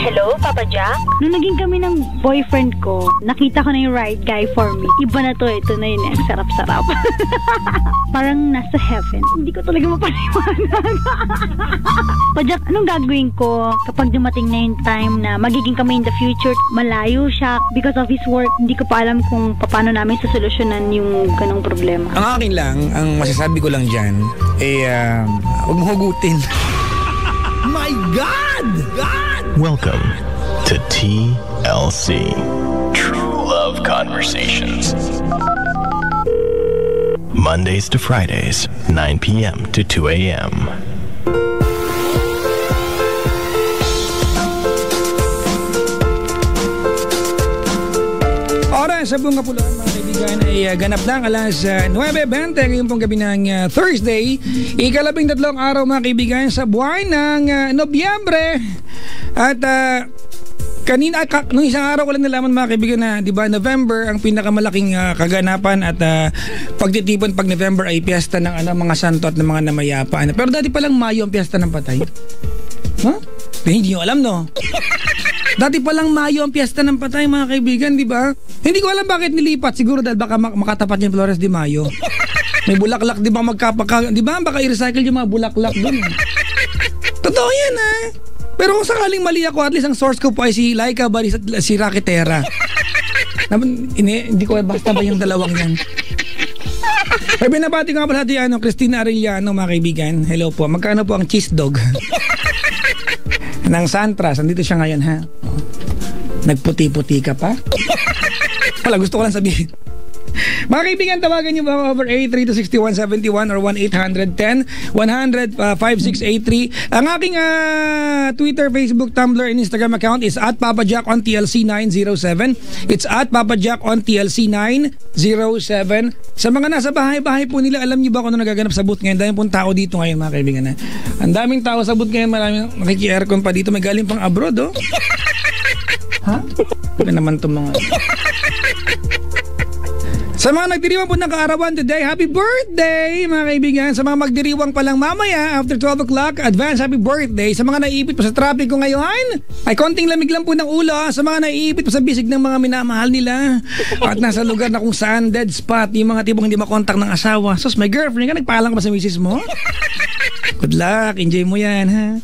Hello, Papa Jack? Nung naging kami ng boyfriend ko, nakita ko na yung right guy for me. Iba na to, ito na yun eh. Sarap-sarap. Parang nasa heaven. Hindi ko talaga mapaniwanan. Pa Jack, anong gagawin ko kapag dumating na yung time na magiging kami in the future? Malayo siya because of his work. Hindi ko pa alam kung paano namin sasolusyonan yung ganong problema. Ang akin lang, ang masasabi ko lang dyan, huwag mo hugutin. My God! Welcome to TLC, True Love Conversations. Mondays to Fridays, 9 p.m. to 2 a.m. Oras sa Bunga Pulaan, mga kaibigan, ay ganap lang alas 9:20 ngayon pong gabi ng Thursday. Ika-13 araw, mga kaibigan, sa buwan ng Nobyembre. At kanina, nung isang araw ko lang nalaman, mga kaibigan, na di ba November ang pinakamalaking kaganapan at pagtitipon pag November ay piyesta ng mga santo at ng mga namayapa. Pero dati palang Mayo ang piyesta ng patay. Huh? Hindi nyo alam, no? Dati palang Mayo ang piyesta ng patay, mga kaibigan, di ba? Hindi ko alam bakit nilipat. Siguro dahil baka makatapat yung Flores de Mayo. May bulaklak, di ba di ba? Baka i-recycle yung mga bulaklak dun. Totoo yan, ha? Pero kung sakaling mali ako, at least ang source ko po ay si Laika Baris at si Rakitera. Hindi ko basta ba yung dalawang yan. Ay, binabati ko nga pala Christina Arellano, mga kaibigan. Hello po. Magkano po ang cheese dog? Ng Santras. Andito siya ngayon, ha? Nagputi-puti ka pa? Wala, gusto ko lang sabihin. Mga kaibigan, tawagan nyo ba over 8326171 or 1-800-10-100-5683. Ang aking Twitter, Facebook, Tumblr, and Instagram account is @PapaJackOnTLC907. It's @PapaJackOnTLC907. Sa mga nasa bahay-bahay po nila, alam nyo ba kung ano nagaganap sa booth ngayon? Dahil pong tao dito ngayon, mga kaibigan. Ang daming tao sa booth ngayon, maraming nakiki-aircon pa dito. May galing pang abroad, oh. Ha? Ano naman itong mga... Sa mga nagdiriwang po ng kaarawan today, happy birthday, mga kaibigan. Sa mga magdiriwang pa lang mamaya, after 12 o'clock, advance happy birthday. Sa mga naiipit po sa traffic ko ngayon, ay konting lamig lang po ng ulo. Sa mga naiipit po sa bisig ng mga minamahal nila, at nasa lugar na kung saan dead spot, yung mga tipong hindi makontak ng asawa. Sus, my girlfriend ka, nagpaalam ka ba sa misis mo? Good luck, enjoy mo yan, ha?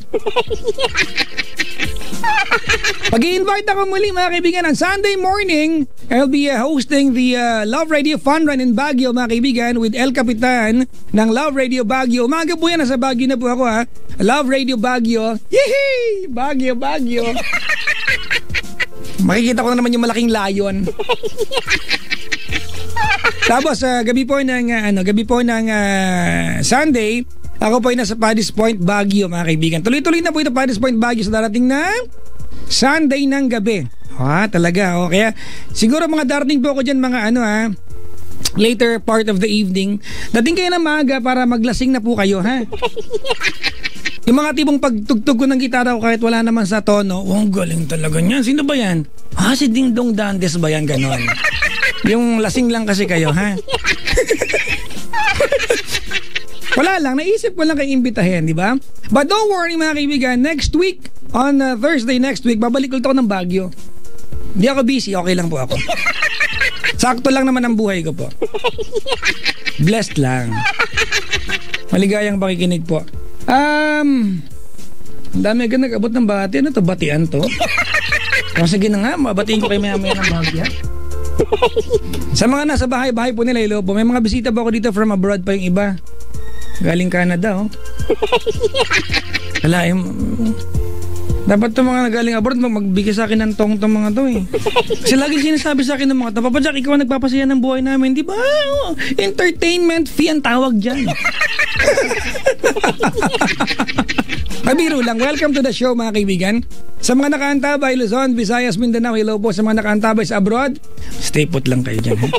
Pag-i-invite ako muli, mga kaibigan, on Sunday morning. I'll be hosting the Love Radio Fun Run in Baguio, mga kaibigan, with El Capitan ng Love Radio Baguio. Umaga po yan, nasa Baguio na po ako, ha. Love Radio Baguio. Yehey! Baguio, Baguio. Makikita ko na naman yung malaking layon. Tapos gabi po ng Sunday, ako po ay nasa Paddy's Point, Baguio, mga kaibigan. Tuloy-tuloy na po ito, Paddy's Point, Baguio, sa darating na Sunday ng gabi. Talaga. Kaya siguro mga darating po ako dyan, mga later part of the evening. Dating kayo na maaga para maglasing na po kayo, ha? Yung mga tipong pagtugtog ko ng gitara ko kahit wala naman sa tono, ang galing talaga niyan. Sino ba yan? Si Ding Dong Dantes ba yan? Ganon. Yung lasing lang kasi kayo, ha? Wala lang, naisip ko lang kayo imbitahin, di ba? But don't worry, mga kaibigan, next week, on Thursday next week, babalik ulit ako ng Baguio. Hindi ako busy, okay lang po ako. Sakto lang naman ang buhay ko po. Blessed lang. Maligayang pakikinig po. Ang dami agad nag-abot ng bati. Ano to? Batian to? Sige na nga, mabatiin ko kayo maya-maya ng Baguio. Sa mga nasa bahay-bahay po nila, hello po. May mga bisita po ako dito from abroad pa yung iba. Galing Canada, oh. Wala, dapat itong mga nagaling abroad magbigay sa akin ng tong-tong mga to, eh. Kasi lagi sinasabi sa akin ng mga to, Papa Jack, ikaw ang nagpapasaya ng buhay namin, di ba? Entertainment fee ang tawag dyan. Kabiro lang, welcome to the show, mga kaibigan. Sa mga nakaantabay, Luzon, Visayas, Mindanao, hello po. Sa mga nakaantabay sa abroad, stay put lang kayo dyan, ha?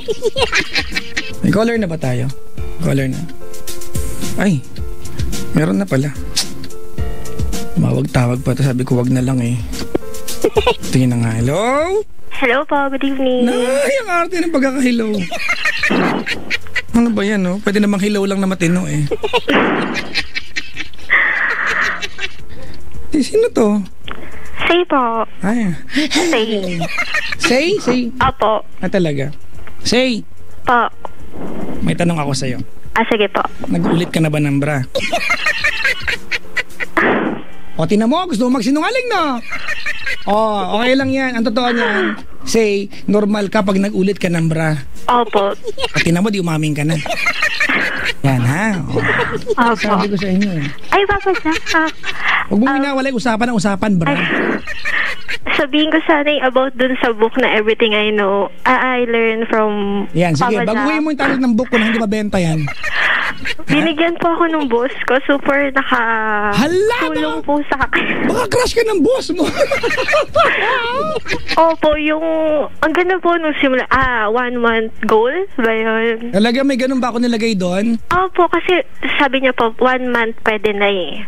May caller na ba tayo? Caller na. Ay, meron na pala. Mawag-tawag pa. Sabi ko wag na lang, eh. Tingin na nga. Hello? Hello po, good evening. Ay, ang arte ng pagkaka-hello. Ano ba yan, no? Pwede namang hello lang na matino, eh. Sino to? Say po. Ay. Say. Say? Opo. Talaga. Say. Po. May tanong ako sa'yo. Sige po. Nag-ulit ka na ba ng bra? O, tinan mo, gusto mo magsinungaling, no? O, okay lang yan. Ang totoo niyan, say, normal ka pag nag-ulit ka ng bra. Opo. O, tinan mo, di umaming ka na. Yan, ha? O, Opo. sabi ko sa inyo, eh. Ay, Papa Jack. Huwag mo minawalay usapan ng usapan, bra. Sabihin ko sana yung about dun sa book na Everything I Know. I learned from Yan, sige. Papa Jack. Baguhin mo yung title ng book ko na hindi mabenta yan. Binigyan po ako ng boss ko. Super Hala, tulong po sa akin. Baka crush ka ng boss mo. Opo, yung ang ganda po nung simula. 1 month goal ba yun? Talaga may ganun ba ako nilagay doon? Opo, kasi sabi niya po 1 month pwede na eh.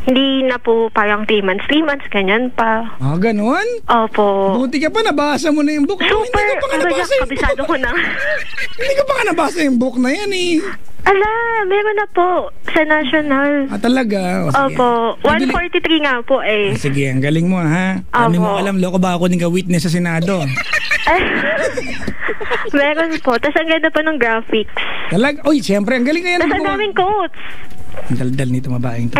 Hindi na po parang 3 months, ganyan pa. Ganun? Opo. Buti ka pa, nabasa mo na yung book. Super, Hindi ko pa nga nabasa yung book. kabisado ko na. Hindi ko pa nga nabasa yung book na yan eh. Ala, meron na po sa National. Talaga? O, sige. Opo, 143 nga po eh. Sige, ang galing mo ha. Ano mo alam, loko ba ako ng witness sa Senado? Meron po. Tapos ang ganda pa ng graphics. Talaga? Uy, siyempre, ang galing nga yan. Tapos ang daming quotes. Ang daldal nito mabaeng to.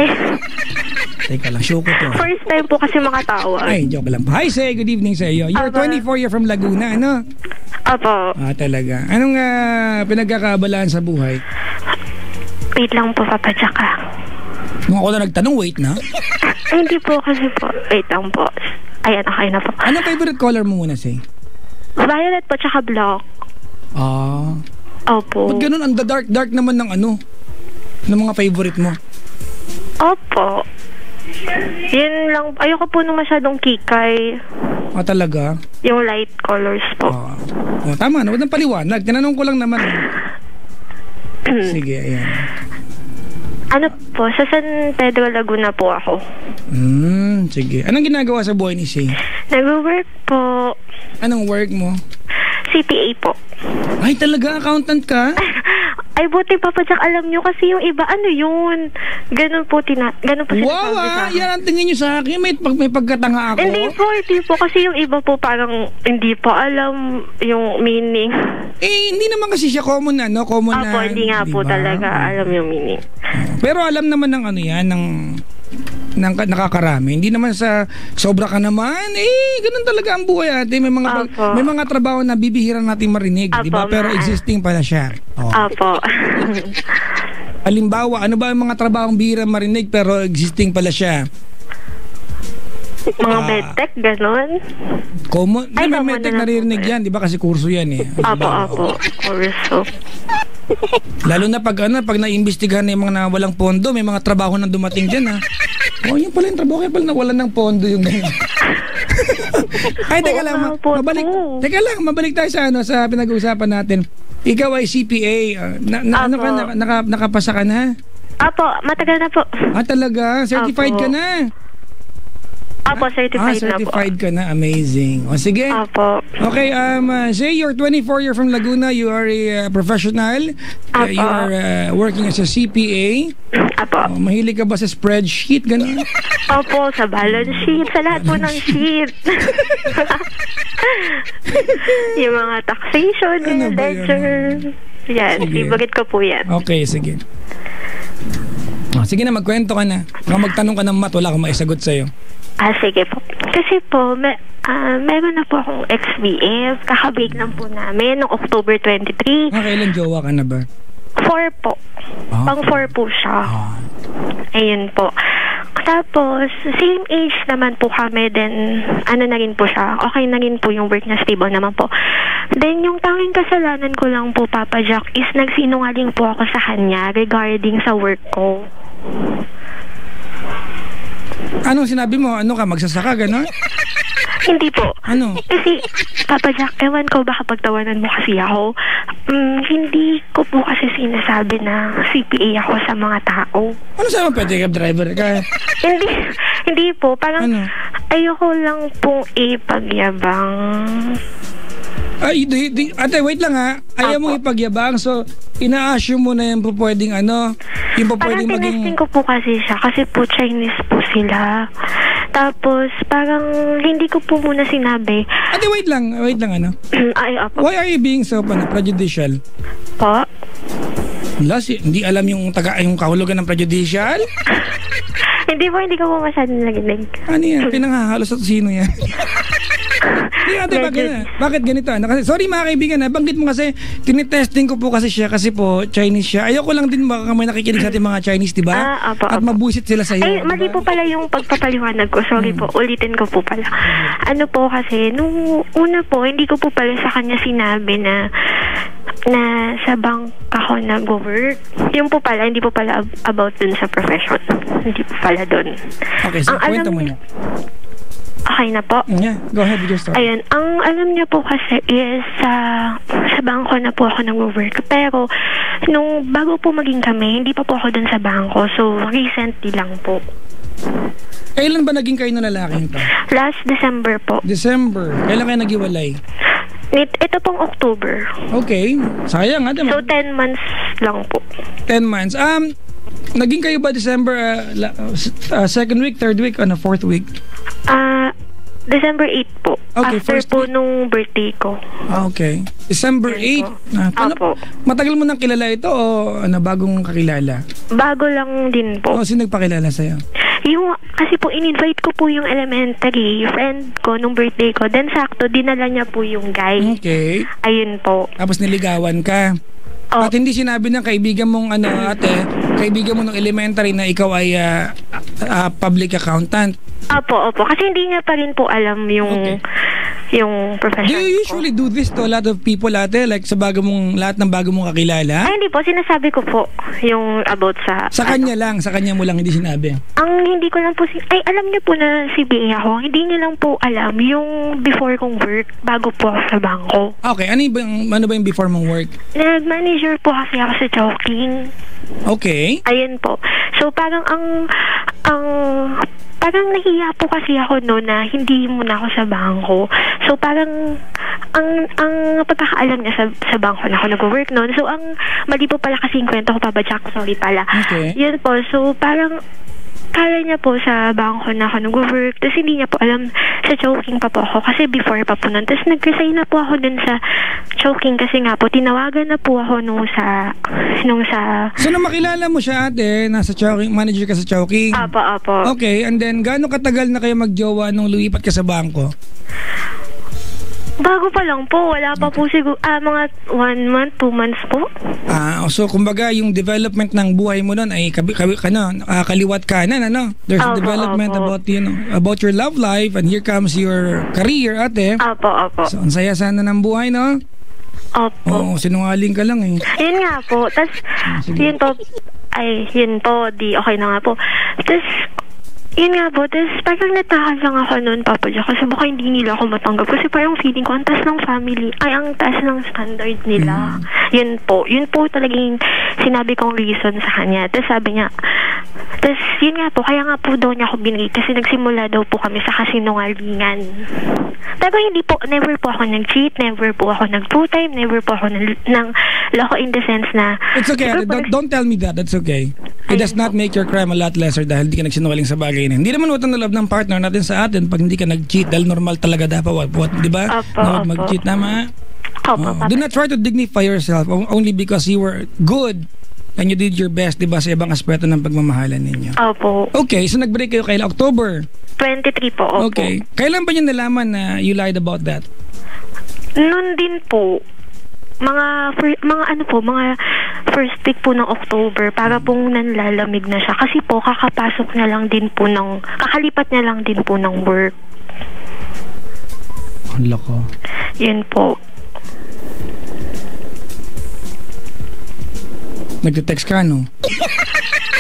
Teka lang, show ko to. First time po kasi makatawa. Ay, joke lang. Hi, say good evening sa iyo. You're 24, you're from Laguna, ano? Opo. Talaga. Anong pinagkakabalaan sa buhay? Wait lang po, Papa Jack. Nung ako na nagtanong, wait na? Ay, hindi po kasi po. Wait lang po. Ayan, okay na po. Anong favorite color mo muna, say? Violet po, tsaka black. Opo. Ba't ganun? Ang dark naman ng ano? Ng mga favorite mo? Opo. Yun lang. Ayoko po nung masyadong kikay. Talaga? Yung light colors po. Tama na. Huwag nang paliwanag. Tinanong ko lang naman. Sige, ayan. Ano po? Sa San Pedro, Laguna po ako. Sige. Anong ginagawa sa buhay ni Shay? Nag-work po. Anong work mo? CPA po. Ay, talaga? Accountant ka? Ay, buti Papa Jack, alam nyo kasi yung iba, ano yun? Ganun po sinasabi Wow, sa akin. yan ang tingin nyo sa akin. May pagkatanga ako. Hindi po. Kasi yung iba po parang hindi po alam yung meaning. Hindi naman kasi siya common na, no? Common na. Opo, hindi nga po talaga alam yung meaning. Pero alam naman ng ano yan, ng nakakarami. Hindi naman sa sobra ka naman. Ganun talaga ang buhay ate. May mga trabaho na bibihira natin marinig, di ba? Pero existing pala siya. Opo. Halimbawa, ano ba ang mga trabahong bihira marinig pero existing pala siya? Mga medtech, gano'n? Common. Ay, may medtech naririnig yan, di ba? Kasi kurso yan eh. Opo. Kurso. Lalo na pag naiimbestigahan na yung mga walang pondo, may mga trabaho na dumating dyan ha. Yun pala yung trabaho, kaya pala nawalan ng pondo yung ganyan. Ay, teka lang, mabalik tayo sa pinag-uusapan natin. Ikaw ay CPA. Nakapasa ka na? Apo, matagal na po. Talaga? Certified ka na? Apo, certified ka na. Amazing. O sige. Apo. Okay, say you're 24, you're from Laguna, you are a professional. You are working as a CPA. Apo. Mahilig ka ba sa spreadsheet? Ganun? Opo, sa balance sheet, sa lahat po ng sheet. Yung mga taxation, ledger. Yan, ibagit ko po yan. Okay, sige. Sige na, magkwento ka na. Magtanong ka ng mat, wala akong maisagot sa'yo. Sige po. Kasi po, meron na po akong ex-BF. Kakabig lang po namin noong October 23. Kailan jowa ka na ba? 4 po. Pang 4 po siya. Ayun po. Tapos, same age naman po kami. Then, ano na rin po siya. Okay na rin po yung work niya. Stable naman po. Then, yung tanging kasalanan ko lang po, Papa Jack, is nagsinungaling po ako sa kanya regarding sa work ko. Anong sinabi mo? Ano ka? Magsasaka, gano'n? Hindi po. Ano? Kasi, Papa Jack, ewan ko baka pagtawanan mo kasi ako. Hindi ko po kasi sinasabi na CPA ako sa mga tao. Ano sabi mo? Pwede ka driver ka? Hindi po. Parang ayoko lang pong ipagyabang. Ate, wait lang ha. Ayaw mong ipagyabang. So, ina-assume mo na yung pwedeng yung pwedeng maging... Parang tinesting ko po kasi siya. Kasi po Chinese po sila. Tapos, parang hindi ko po muna sinabi. Ate, wait lang ano. Ay, apo. Why are you being so prejudicial? Po? Hindi alam yung kahulugan ng prejudicial? Hindi ko po masyadong naginig. Ano yan? Pinanghahalos at sino yan? Ate, bakit ganito? Kasi, sorry mga kaibigan, banggit mo kasi, tinitesting ko po kasi siya kasi po, Chinese siya. Ayoko lang din baka may nakikinig sa ating mga Chinese, diba? Apo, at mabusit sila sa'yo. Ay, mali po pala yung pagpapaliwanag ko. Sorry po, ulitin ko po pala. Ano po kasi, nung una po, hindi ko po pala sa kanya sinabi na sa bank ako nag-work. Yung po pala, hindi po pala about dun sa profession. Hindi po pala dun. Okay, so kwento mo na. Okay na po. Yeah, go ahead with your story. Ayun, ang alam niya po kasi is sa bangko na po ako nag-work. Pero, nung bago po maging kami, hindi pa po ako dun sa bangko. So, recently lang po. Kailan ba naging kayo ng lalaking to? Last December po. December. Kailan kayo naghiwalay? Ito pong October. Okay. Sayang, diba? So, 10 months lang po. 10 months. Naging kayo ba December second week, third week, fourth week? December 8 po. Okay, after po nung birthday ko. Okay. December 8. Apo. Matagal mo nang kilala ito o bagong kakilala? Bago lang din po. Sino nagpakilala sa'yo? Kasi po, in-invite ko po yung elementary friend ko nung birthday ko. Then, sakto, dinala niya po yung guy. Okay. Ayun po. Tapos niligawan ka. Oh. At hindi sinabi ng kaibigan mong kaibigan mo ng elementary na ikaw ay public accountant. Opo. Kasi hindi niya pa rin po alam yung profession. Do you usually do this to a lot of people, ate? Like lahat ng bago mong kakilala? Ay, hindi po. Sinasabi ko po yung about sa... Sa kanya mo lang hindi sinabi. Ang hindi ko lang po... alam niyo po na si BA ako. Hindi niya lang po alam yung before kong work bago po ako sa bangko. Okay. Ano ba yung before mong work? Nag-manager po kasi ako sa Chowking. Okay. Ayun po. So, parang parang nahiya po kasi ako na hindi muna ako sa bangko. So, parang ang pagkakaalam niya sa bangko na ako nag-work noon. So, ang mali po pala kasi yung kwento ko, Papa Jack. Sorry pala. Okay. Yun po. So, parang kala niya po sa bangko na ako nag-work. Tapos hindi niya po alam sa Chowking pa po ako. Kasi before pa po nun. Tapos nag-resign na po ako dun sa Chowking kasi nga po, tinawagan na po ako nung sa... So, nung makilala mo siya, ate, nasa Chowking, manager ka sa Chowking? Apo. Okay, and then, gaano katagal na kayo magjowa nung lumipat ka sa bangko? Bago pa lang po. Wala pa po siguro, mga 1 month, 2 months po. So, kumbaga, yung development ng buhay mo nun ay kaliwat kanan, There's a development about your love life, and here comes your career, ate. Apo. So, ang saya sana ng buhay, no? Opo. Sinungaling ka lang eh. Yun nga po. Tapos, yun po, di okay na nga po. Tapos, yun nga po, tapos parang natakas lang ako noon, Papa Jack, kasi baka hindi nila ako matanggap. Kasi parang feeling ko, ang taas ng family, ang taas ng standard nila. Yun po talagang sinabi kong reason sa kanya. Tapos sabi niya, tapos yun nga po, kaya nga po daw niya ako binigay kasi nagsimula daw po kami sa kasinungalingan. Pero hindi po, never po ako nag-cheat, never po ako nag-two-time, never po ako ng loko in the sense na... It's okay, don't tell me that, that's okay. It does not make your crime a lot lesser dahil hindi ka nagsinungaling sa bagay na. Hindi naman utang na love ng partner natin sa atin pag hindi ka nag-cheat dahil normal talaga dapat, di ba? Opo. Mag-cheat naman. Do not try to dignify yourself only because you were good and you did your best, di ba, sa ibang aspeto ng pagmamahalan ninyo. Opo. Okay, so nag-break kayo kailan? October? 23 po, opo. Okay. Kailan ba niyo nalaman na you lied about that? Noon din po. Mga first week po ng October para pong nanlalamig na siya. Kasi po, kakalipat niya lang din po ng work. Ang loko. Yun po. Nagte-text ka, no?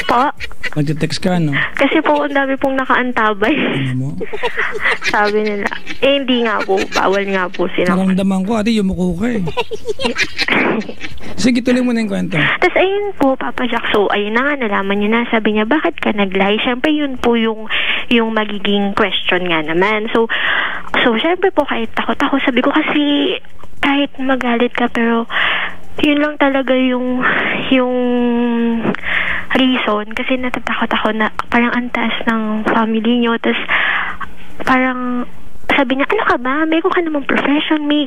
Po? Nagte-text ka, no? Kasi po, ang dami pong nakaantabay. Ano mo? Sabi nila. Hindi nga po. Bawal nga po sila. Naramdaman ko, ate, yumuko ka eh. Sige, tuloy mo na yung kwento. Tapos ayun po, Papa Jack. So, ayun na nga, nalaman niya na. Sabi niya, bakit ka nag-lie? Siyempre, yun po yung magiging question nga naman. So siyempre po, kahit takot ako, sabi ko kasi, kahit magalit ka, pero yun lang talaga yung reason kasi natatakot ako na parang ang taas ng family nyo, tapos parang sabi niya, ano ka ba? Meron ka namang profession, may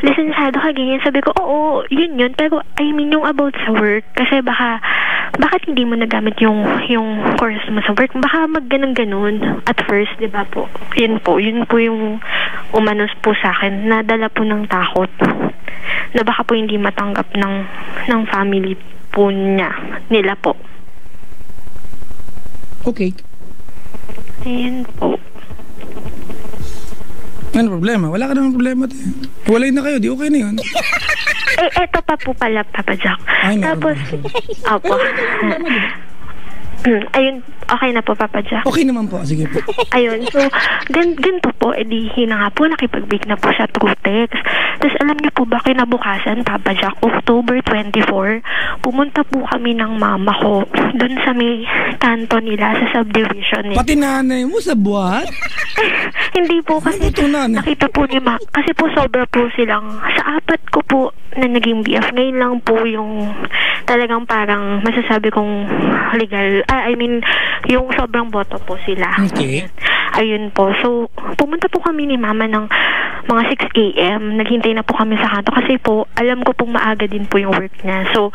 lisensyado ka, ganyan. Sabi ko, oo, yun. Pero, I mean, yung about sa work, kasi bakit hindi mo nagamit yung course mo sa work? Baka ganun at first, di ba po? Yun po yung umanos po sa akin. Nadala po ng takot na baka po hindi matanggap ng family po nila po. Okay. Ayun po. Ano problema? Wala ka naman problema. Walay na kayo, di okay na yun. Eto pa po pala, Papa Jack. Ay, tapos, opo. Ayun, okay na po, Papa Jack. Okay naman po, sige po. Ayun, so, ganito po, edi hina nga po, nakipag-break na po siya through text. Tapos alam niyo po ba, kinabukasan, Papa Jack, October 24, pumunta po kami ng mama ko doon sa may kanto nila, sa subdivision nila. Pati nanay mo sa buhat? Hindi po, kasi nakita po ni kasi po sobra po silang, sa apat ko po na naging BF, ngayon lang po yung talagang parang masasabi kong legal, I mean, yung sobrang boto po sila. Okay. Ayun po. So, pumunta po kami ni Mama ng mga 6 a.m. Naghintay na po kami sa kanto kasi po, alam ko pong maaga din po yung work niya. So,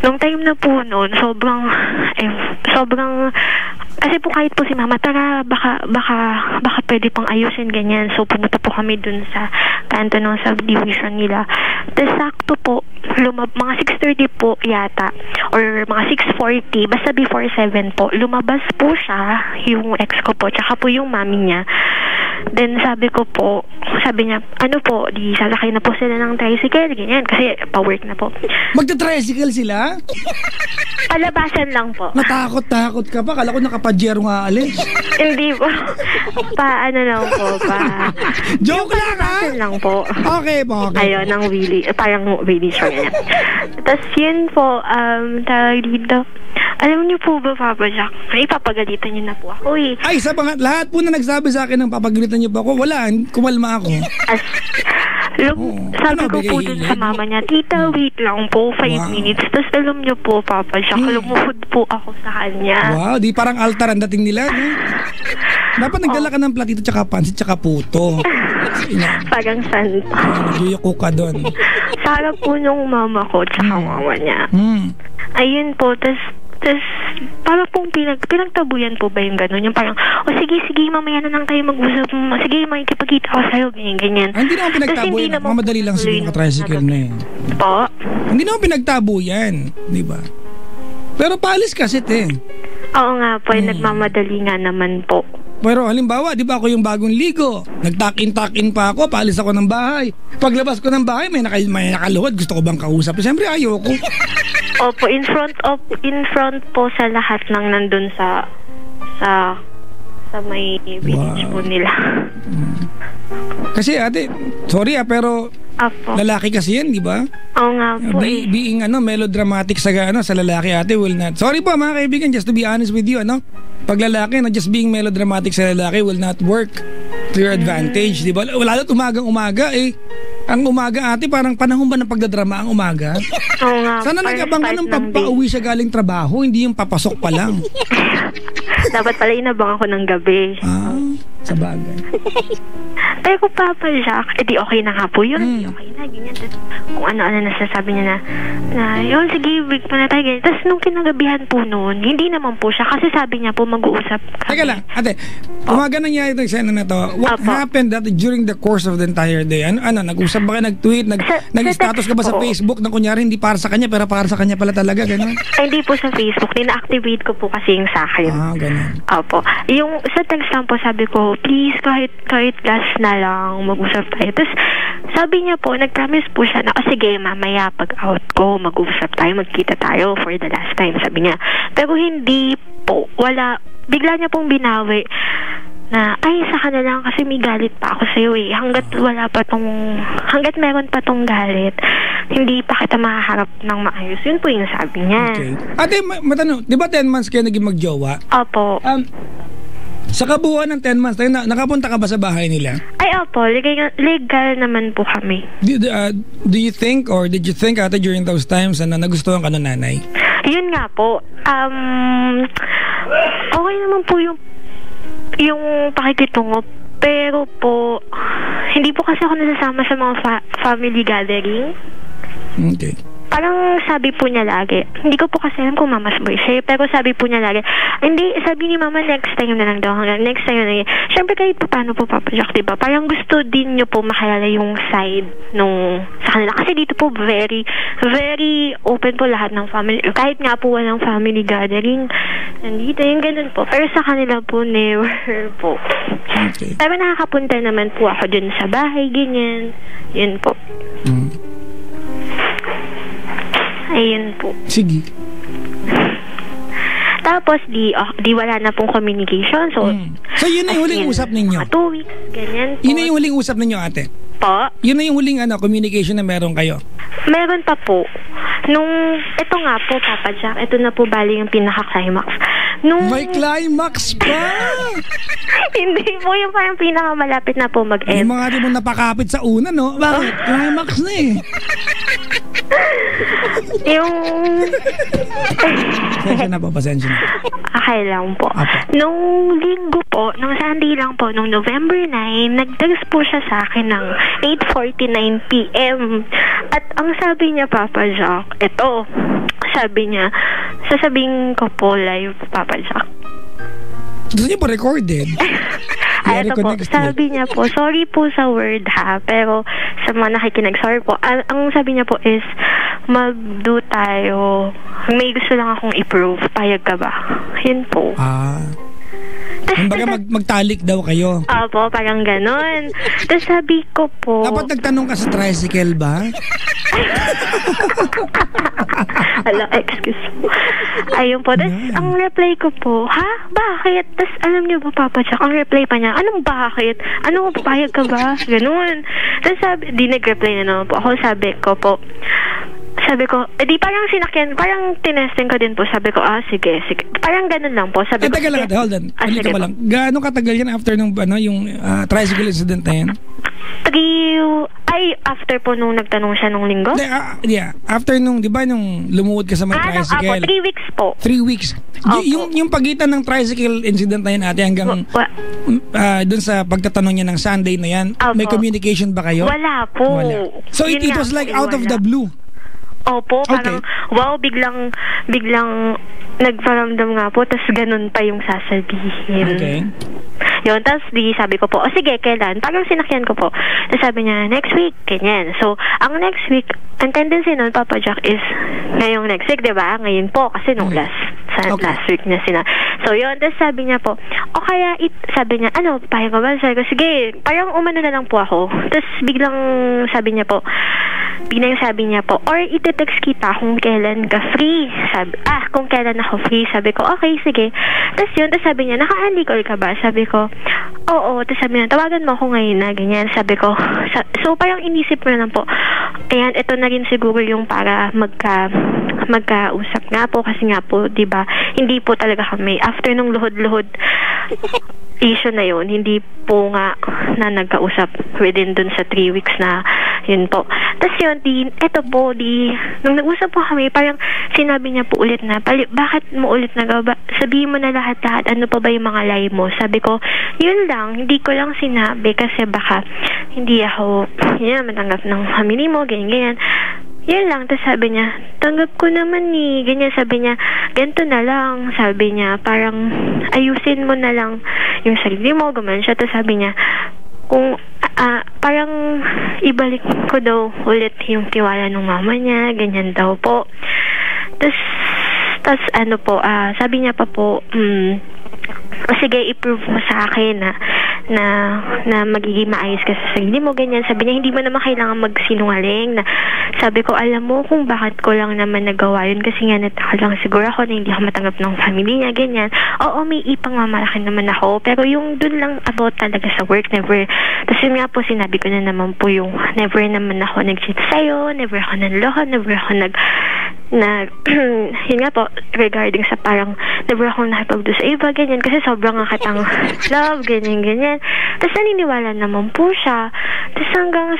nung time na po noon, sobrang, kasi po kahit po si Mama, tara, baka pwede pang ayusin, ganyan. So, pumunta po kami dun sa kanto ng subdivision nila. Tapos, sakto po, mga 6:30 po yata, or mga 6:40, basta before 7 po, lumabas po siya, yung ex ko po, tsaka po yung mami niya. Then sabi niya, ano po, di sasakay na po sila ng tricycle, ganyan, kasi pa-work na po. Magta-tricycle sila? Palabasan lang po. Natakot ka pa? Kala ko nakapajero nga alis. Hindi po. Ano lang po, Joke lang, ha? Palabasan lang po. Okay po, okay. Ayun, ng wheelie, parang wheelie siya ganyan. Tapos yun po, tawag dito. Alam niyo po ba, Papa Jack, ipapagalitan niyo na po ako eh. Ay, lahat po na nagsabi sa akin ng papagalitan niyo po ako, wala, kumalma ako. Sabi ko po dun sa mama niya, tita, wait lang po, 5 minutes. Tapos alam niyo po, Papa Jack, lumuhod po ako sa kanya. Wow, di parang altar ang dating nila, no? Dapat nagdala ka ng platito tsaka pansit tsaka puto. Parang santo. Nagyuyoko ka doon. Sara po nung mama ko tsaka mama niya. Ayun po, tas para pong pinagtabuyan po ba yung gano'n? Yung parang, sige, mamaya na lang tayo mag-usap. Sige, makikipagkita ako sa'yo, ganyan. Hindi naman pinagtabuyan. Mamadali lang siguro ka-tricycle na eh. Po? Hindi naman pinagtabuyan. Di ba? Pero paalis kasi Oo nga po, nagmamadali nga naman po. Pero halimbawa, di ba ako yung bagong ligo, nagtakin-takin pa ako, paalis ako ng bahay. Paglabas ko ng bahay, may nakaluhod, gusto ko bang kausap? Siyempre, ayoko. Opo, in front po sa lahat ng nandun sa may village po nila. Kasi ate, sorry pero lalaki kasi yan, di ba? Oo nga po. Being melodramatic sa lalaki ate will not. Sorry po mga kaibigan, just to be honest with you, pag lalaki, just being melodramatic sa lalaki will not work to your advantage, di ba? Lalo't umagang-umaga ang umaga ate, parang panahon ba ng pagdadrama ang umaga? Oo nga. Sana nag-abang ka nung papauwi siya galing trabaho, hindi yung papasok pa lang. Dapat pala inabang ako ng gabi. Sa bagay. Pero kung Papa Jack, di okay na nga po yun. Okay na, ganyan. Kung ano-ano nasasabi niya na yun, sige, break pa na tayo, ganyan. Tapos nung kinagabihan po noon, hindi naman po siya, kasi sabi niya po mag-uusap kami. Teka lang, ate, umaga nangyari ito sa na to. What happened during the course of the entire day? Nag-usap ba kayo, nag-tweet, nag-status ka ba sa Facebook na kunyari hindi para sa kanya, pero para sa kanya pala talaga, gano'n? Hindi po sa Facebook, nina-activate ko po kasi yung sa akin. Gano'n. Opo. Yung sa text lang po, sabi ko, please, kahit last na lang, mag-usap tayo. Tapos, sabi niya po, nag-promise po siya na, sige, mamaya pag-out ko, mag-usap tayo, magkita tayo for the last time, sabi niya. Pero hindi po, bigla niya pong binawi na, sa ka na lang kasi may galit pa ako sa'yo hanggat meron pa tong galit, hindi pa kita makaharap ng maayos. Yun po yung sabi niya. Okay. Ate, matanong, di ba 10 months kayo naging magjowa? Opo. Sa kabuuan ng 10 months, nakapunta ka ba sa bahay nila? Ay, opo. Legal naman po kami. Do you think or did you think ate during those times na nagustuhan ka ng nanay? Yun nga po. Okay naman po yung pakikitungo Pero po, hindi po kasi ako nasasama sa mga family gathering. Okay. Parang sabi po niya lagi, hindi ko po kasi alam kung mama's boy siya, pero sabi po niya lagi, hindi, sabi ni mama, next time na lang daw, hanggang next time na lang. Siyempre kahit pa paano po, Papa Jack, diba? Parang gusto din niyo po makilala yung side nung sa kanila. Kasi dito po very, very open po lahat ng family. Kahit nga po walang family gathering, nandito yung ganun po. Pero sa kanila po, never po. Okay. Pero nakakapunta naman po ako dun sa bahay, ganyan. Yun po. Ayun po. Sige. Tapos, di wala na pong communication. So, So, yun na yung huling usap ninyo? Mga 2 weeks, ganyan po. Yun na yung huling usap ninyo, ate? Po? Yun na yung huling communication na meron kayo? Meron pa po. Ito nga po, Papa Jack, ito na po bali yung pinaka-climax. May climax pa! Hindi po, yung parang pinaka-malapit na po mag-end. Yung mga di mo napakapit sa una, no? Bakit? Climax na eh. Yung... Pasensya na. Okay lang po. Apa. Nung linggo po, nung Sunday lang po, nung November 9, nag-text po siya sa akin ng 8:49 PM. At ang sabi niya, Papa Jack, ito, sabi niya, sasabihin ko po live, Papa Jack. Gusto niyo pa recorded? Ito po, sabi niya po, sorry po sa word ha, pero sa mga nakikinig, sorry po. Ang sabi niya po is, mag-do tayo. May gusto lang akong i-prove. Payag ka ba? Yun po. Kumbaga magtalik daw kayo. Opo, parang ganon. Tapos sabi ko po... Dapat nagtanong ka sa tricycle ba? Ala, excuse me. Ayun po. Tapos ang reply ko po, ha? Bakit? Tapos alam niyo ba, Papa Jack, ang reply pa niya, anong bakit? Ano, papayag ka ba? Ganon. Tapos sabi, di nag-reply na naman po. Ako sabi ko, di parang sinakyan, parang tinesting ko din po. Sabi ko, sige. Parang ganun lang po. Sabi ko, tagal lang, hold on. Sige pa lang. Gaano katagal yan after nung, yung tricycle incident na yan? After po nung nagtanong siya nung linggo? Yeah. After nung, di ba, nung lumuhod ka sa may tricycle? 3 weeks po. 3 weeks. Yung pagitan ng tricycle incident na yan, ate, hanggang dun sa pagtatanong niya ng Sunday na yan, may communication ba kayo? Wala po. Wala. So it was like out of the blue? Opo, parang, wow, biglang nagparamdam nga po, tas ganun pa yung sasabihin. Okay. Yun, tas sabi ko po, sige, kailan? Parang sinakyan ko po. Tas sabi niya, next week, ganyan. So, ang next week, ang tendency nun, Papa Jack, is ngayong next week, diba? Ngayon po, kasi nung last week niya So, yun, tas sabi niya po, o kaya, sabi niya, payag ko ba? Sabi ko, sige, parang umano na lang po ako. Tas biglang sabi niya po, or iti-text kita kung kailan ka free. Kung kailan ako free. Sabi ko, okay, sige. Tapos yun, sabi niya, naka-unlicall ka ba? Sabi ko, oo. Tapos sabi niya, tawagan mo ako ngayon na, ganyan. Sabi ko, so parang inisip ko na lang po, ayan, ito na rin siguro yung para magkausap nga po. Kasi nga po, diba, hindi po talaga kami. After nung luhod-luhod issue na yun, hindi po nga na nagkausap within dun sa 3 weeks na yun po. Tapos yun, nung nag-usap po kami, parang sinabi niya po ulit na, bakit mo ulit sabihin mo na lahat-lahat, ano pa ba yung mga lie mo? Sabi ko, yun lang, hindi ko lang sinabi kasi baka hindi ako, matanggap ng family mo, ganyan. Yun lang, tapos sabi niya, tanggap ko naman ganyan, sabi niya, ganito na lang, sabi niya, parang ayusin mo na lang yung sarili mo, gumanon siya, tapos sabi niya, kung parang ibalik ko daw ulit yung tiwala ng mama niya, ganyan daw po. Tapos sabi niya pa po, sige, i-prove mo sa akin na magiging maayos ka sa sarili mo, ganyan. Sabi niya, hindi mo naman kailangan magsinungaling. Sabi ko, alam mo kung bakit ko lang naman nagawa yun kasi nga nataka lang siguro ako na hindi ako matanggap ng family niya, ganyan. Oo, may ipang mamalaki naman ako, pero yung dun lang about talaga sa work, never. Tapos yun nga po, sinabi ko na naman po yung never naman ako nag-cheat sa'yo, never ako nanloko, never ako yun nga po, regarding sa parang never akong nakipagdo sa iba, ganyan, kasi sobrang akatang love, ganyan. Tapos naniniwala naman po siya. Tapos hanggang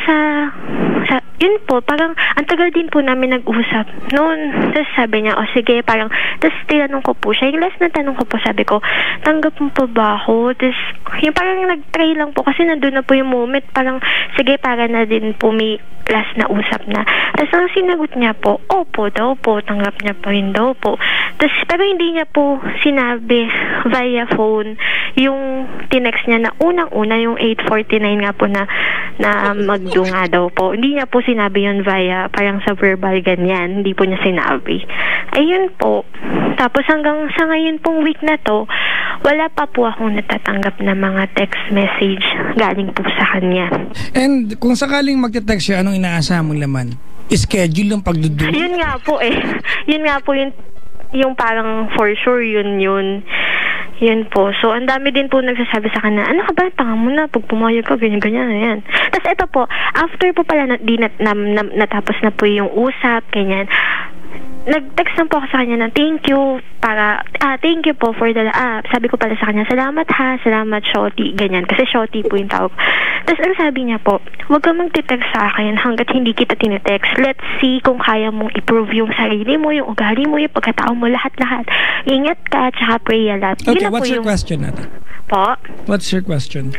yun po, parang ang tagal din po namin nag-usap noon. Tapos sabi niya, sige, parang, tapos tinanong ko po siya, yung last na tanong ko po, sabi ko, tanggap mo pa ba ako? Tapos yung parang nag-try lang po kasi nandun na po yung moment, parang sige, para na din po may last na usap na. Tapos ang sinagot niya po, opo daw po, tanggap niya pa rin daw po. Tapos pero hindi niya po sinabi via phone yung tinext niya na unang-una yung 8:49 nga po na magdunga daw po. Hindi niya po sinabi yun via parang sa verbal ganyan. Hindi po niya sinabi. Ayun po. Tapos hanggang sa ngayon pong week na to, wala pa po akong natatanggap na mga text message galing po sa kanya. And kung sakaling magte-text siya, anong inaasahan mong laman? Schedule yung pagdudulog? Yun nga po eh. Yun nga po yung parang for sure yun. Yun po. So, ang dami din po nagsasabi sa kanya, ano ka ba? Tanga mo na. Pag pumayag ka, ganyan. Ayan. Tapos ito po, after po pala natapos na po yung usap, ganyan, nag-text lang po ako sa kanya ng thank you thank you po for the sabi ko pala sa kanya, salamat Shoti, ganyan, kasi Shoti po yung tawag. Tapos ang sabi niya po, huwag kang magte-text sa akin hanggat hindi kita tinetext. Let's see kung kaya mong i-prove yung sarili mo, yung ugali mo, yung pagkatao mo, lahat. Ingat ka, tsaka pray a lot. Okay, what's your question natin? Po? What's your question?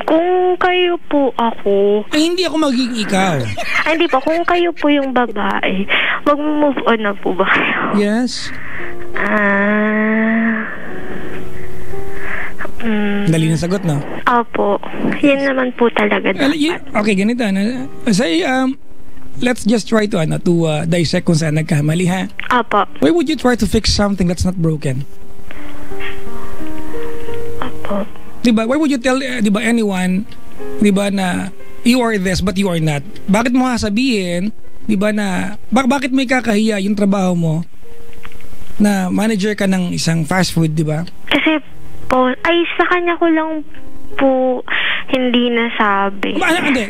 Kung kayo po ako... Ay, hindi ako magiging ikaw. Ay, hindi po. Kung kayo po yung babae, mag-move on na po ba kayo? Yes. Dali na sagot, no? Opo. Yan naman po talaga dapat. Okay, ganito. Say, let's just try to dissect kung saan nagkamali, ha? Opo. Why would you try to fix something that's not broken? Opo. Diba? Why would you tell anyone, diba, na you are this but you are not? Bakit mo sasabihin, diba, na bakit may kakahiya yung trabaho mo na manager ka ng isang fast food, diba? Kasi po, sa kanya ko lang po hindi nasabi. Hindi.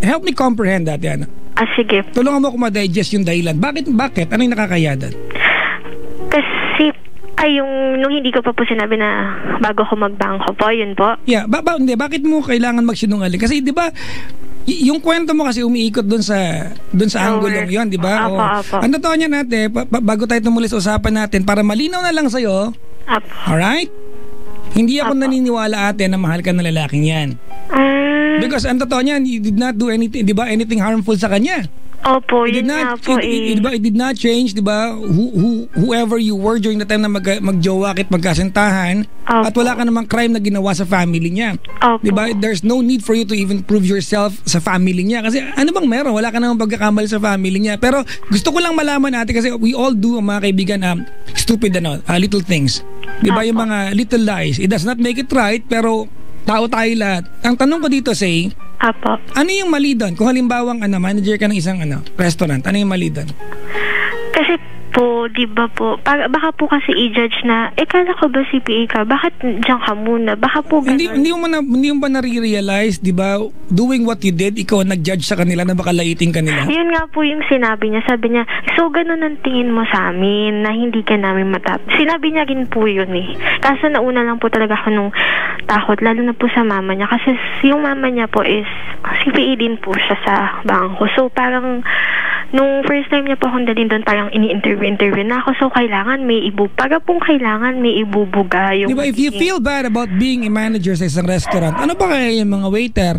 Help me comprehend that, yan. Sige. Tulungan mo ako ma-digest yung dahilan. Bakit? Ano yung nakakahiya doon? Kasi yung nung hindi ko pa po sinabi na bago ko magbangko po, yun po. Yeah, hindi, bakit mo kailangan magsinungaling? Kasi 'di ba, yung kwento mo kasi umiikot doon sa anggulong 'yon, 'di ba? Apo. Ang totoo niyan natin, bago tayo tumuloy sa usapan natin, para malinaw na lang sa iyo. Alright? Hindi ako naniniwala ate na mahal ka ng lalaking 'yan. Because ang totoo niyan, you did not do anything, 'di ba, anything harmful sa kanya. Opo, yun nga po it did not change, di ba? Whoever you were during the time na magjowa at magkasintahan, at wala ka namang crime na ginawa sa family niya. Di ba? There's no need for you to even prove yourself sa family niya. Kasi ano bang meron? Wala ka namang pagkakamali sa family niya. Pero gusto ko lang malaman natin kasi we all do, mga kaibigan, stupid little things. Di ba? Yung mga little lies. It does not make it right, pero tao tayo lahat. Ang tanong ko dito, say, Apo. ano yung mali doon? Kung halimbawang manager ka ng isang restaurant, ano yung mali doon? Kasi po, di ba po, baka po kasi i-judge na, kala ko ba CPA ka? Bakit diyan ka muna? Baka po ganun. Hindi mo ba nare-realize, di ba, doing what you did, ikaw nag-judge sa kanila na baka laiting kanila? Yun nga po yung sinabi niya. Sabi niya, so ganun ang tingin mo sa amin na hindi ka namin Sinabi niya rin po yun eh. Kaso nauna lang po talaga ako nung takot, lalo na po sa mama niya. Kasi yung mama niya po is CPA din po siya sa bangko. So parang nung first time niya po akong dalhin doon, parang ini-interview na ako. So kailangan may ibubuga yung... Diba, if you feel bad about being a manager sa isang restaurant, ano ba kaya yung mga waiter?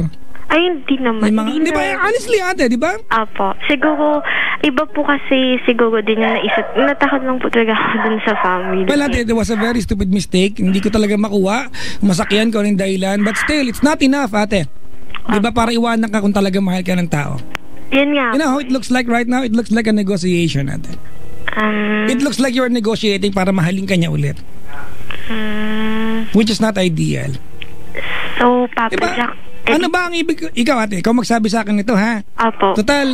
Ay, hindi naman. Di ba? Honestly, ate, di ba? Apo. Siguro, iba po kasi siguro din yung naisip. Natakot lang po talaga ako dun sa family. Well, ate, it was a very stupid mistake. Hindi ko talaga makuha. Masakyan ko ng dahilan. But still, it's not enough, ate. Di ba? Para iwanan ka kung talaga mahal ka ng tao. Yan nga. You know how it looks like right now? It looks like a negotiation, ate. It looks like you're negotiating para mahalin ka niya ulit. Which is not ideal. So, Papa diba? Jack... Ano ba ang ibig... Ikaw, ate, ikaw magsabi sa akin nito, ha? Apo. Total,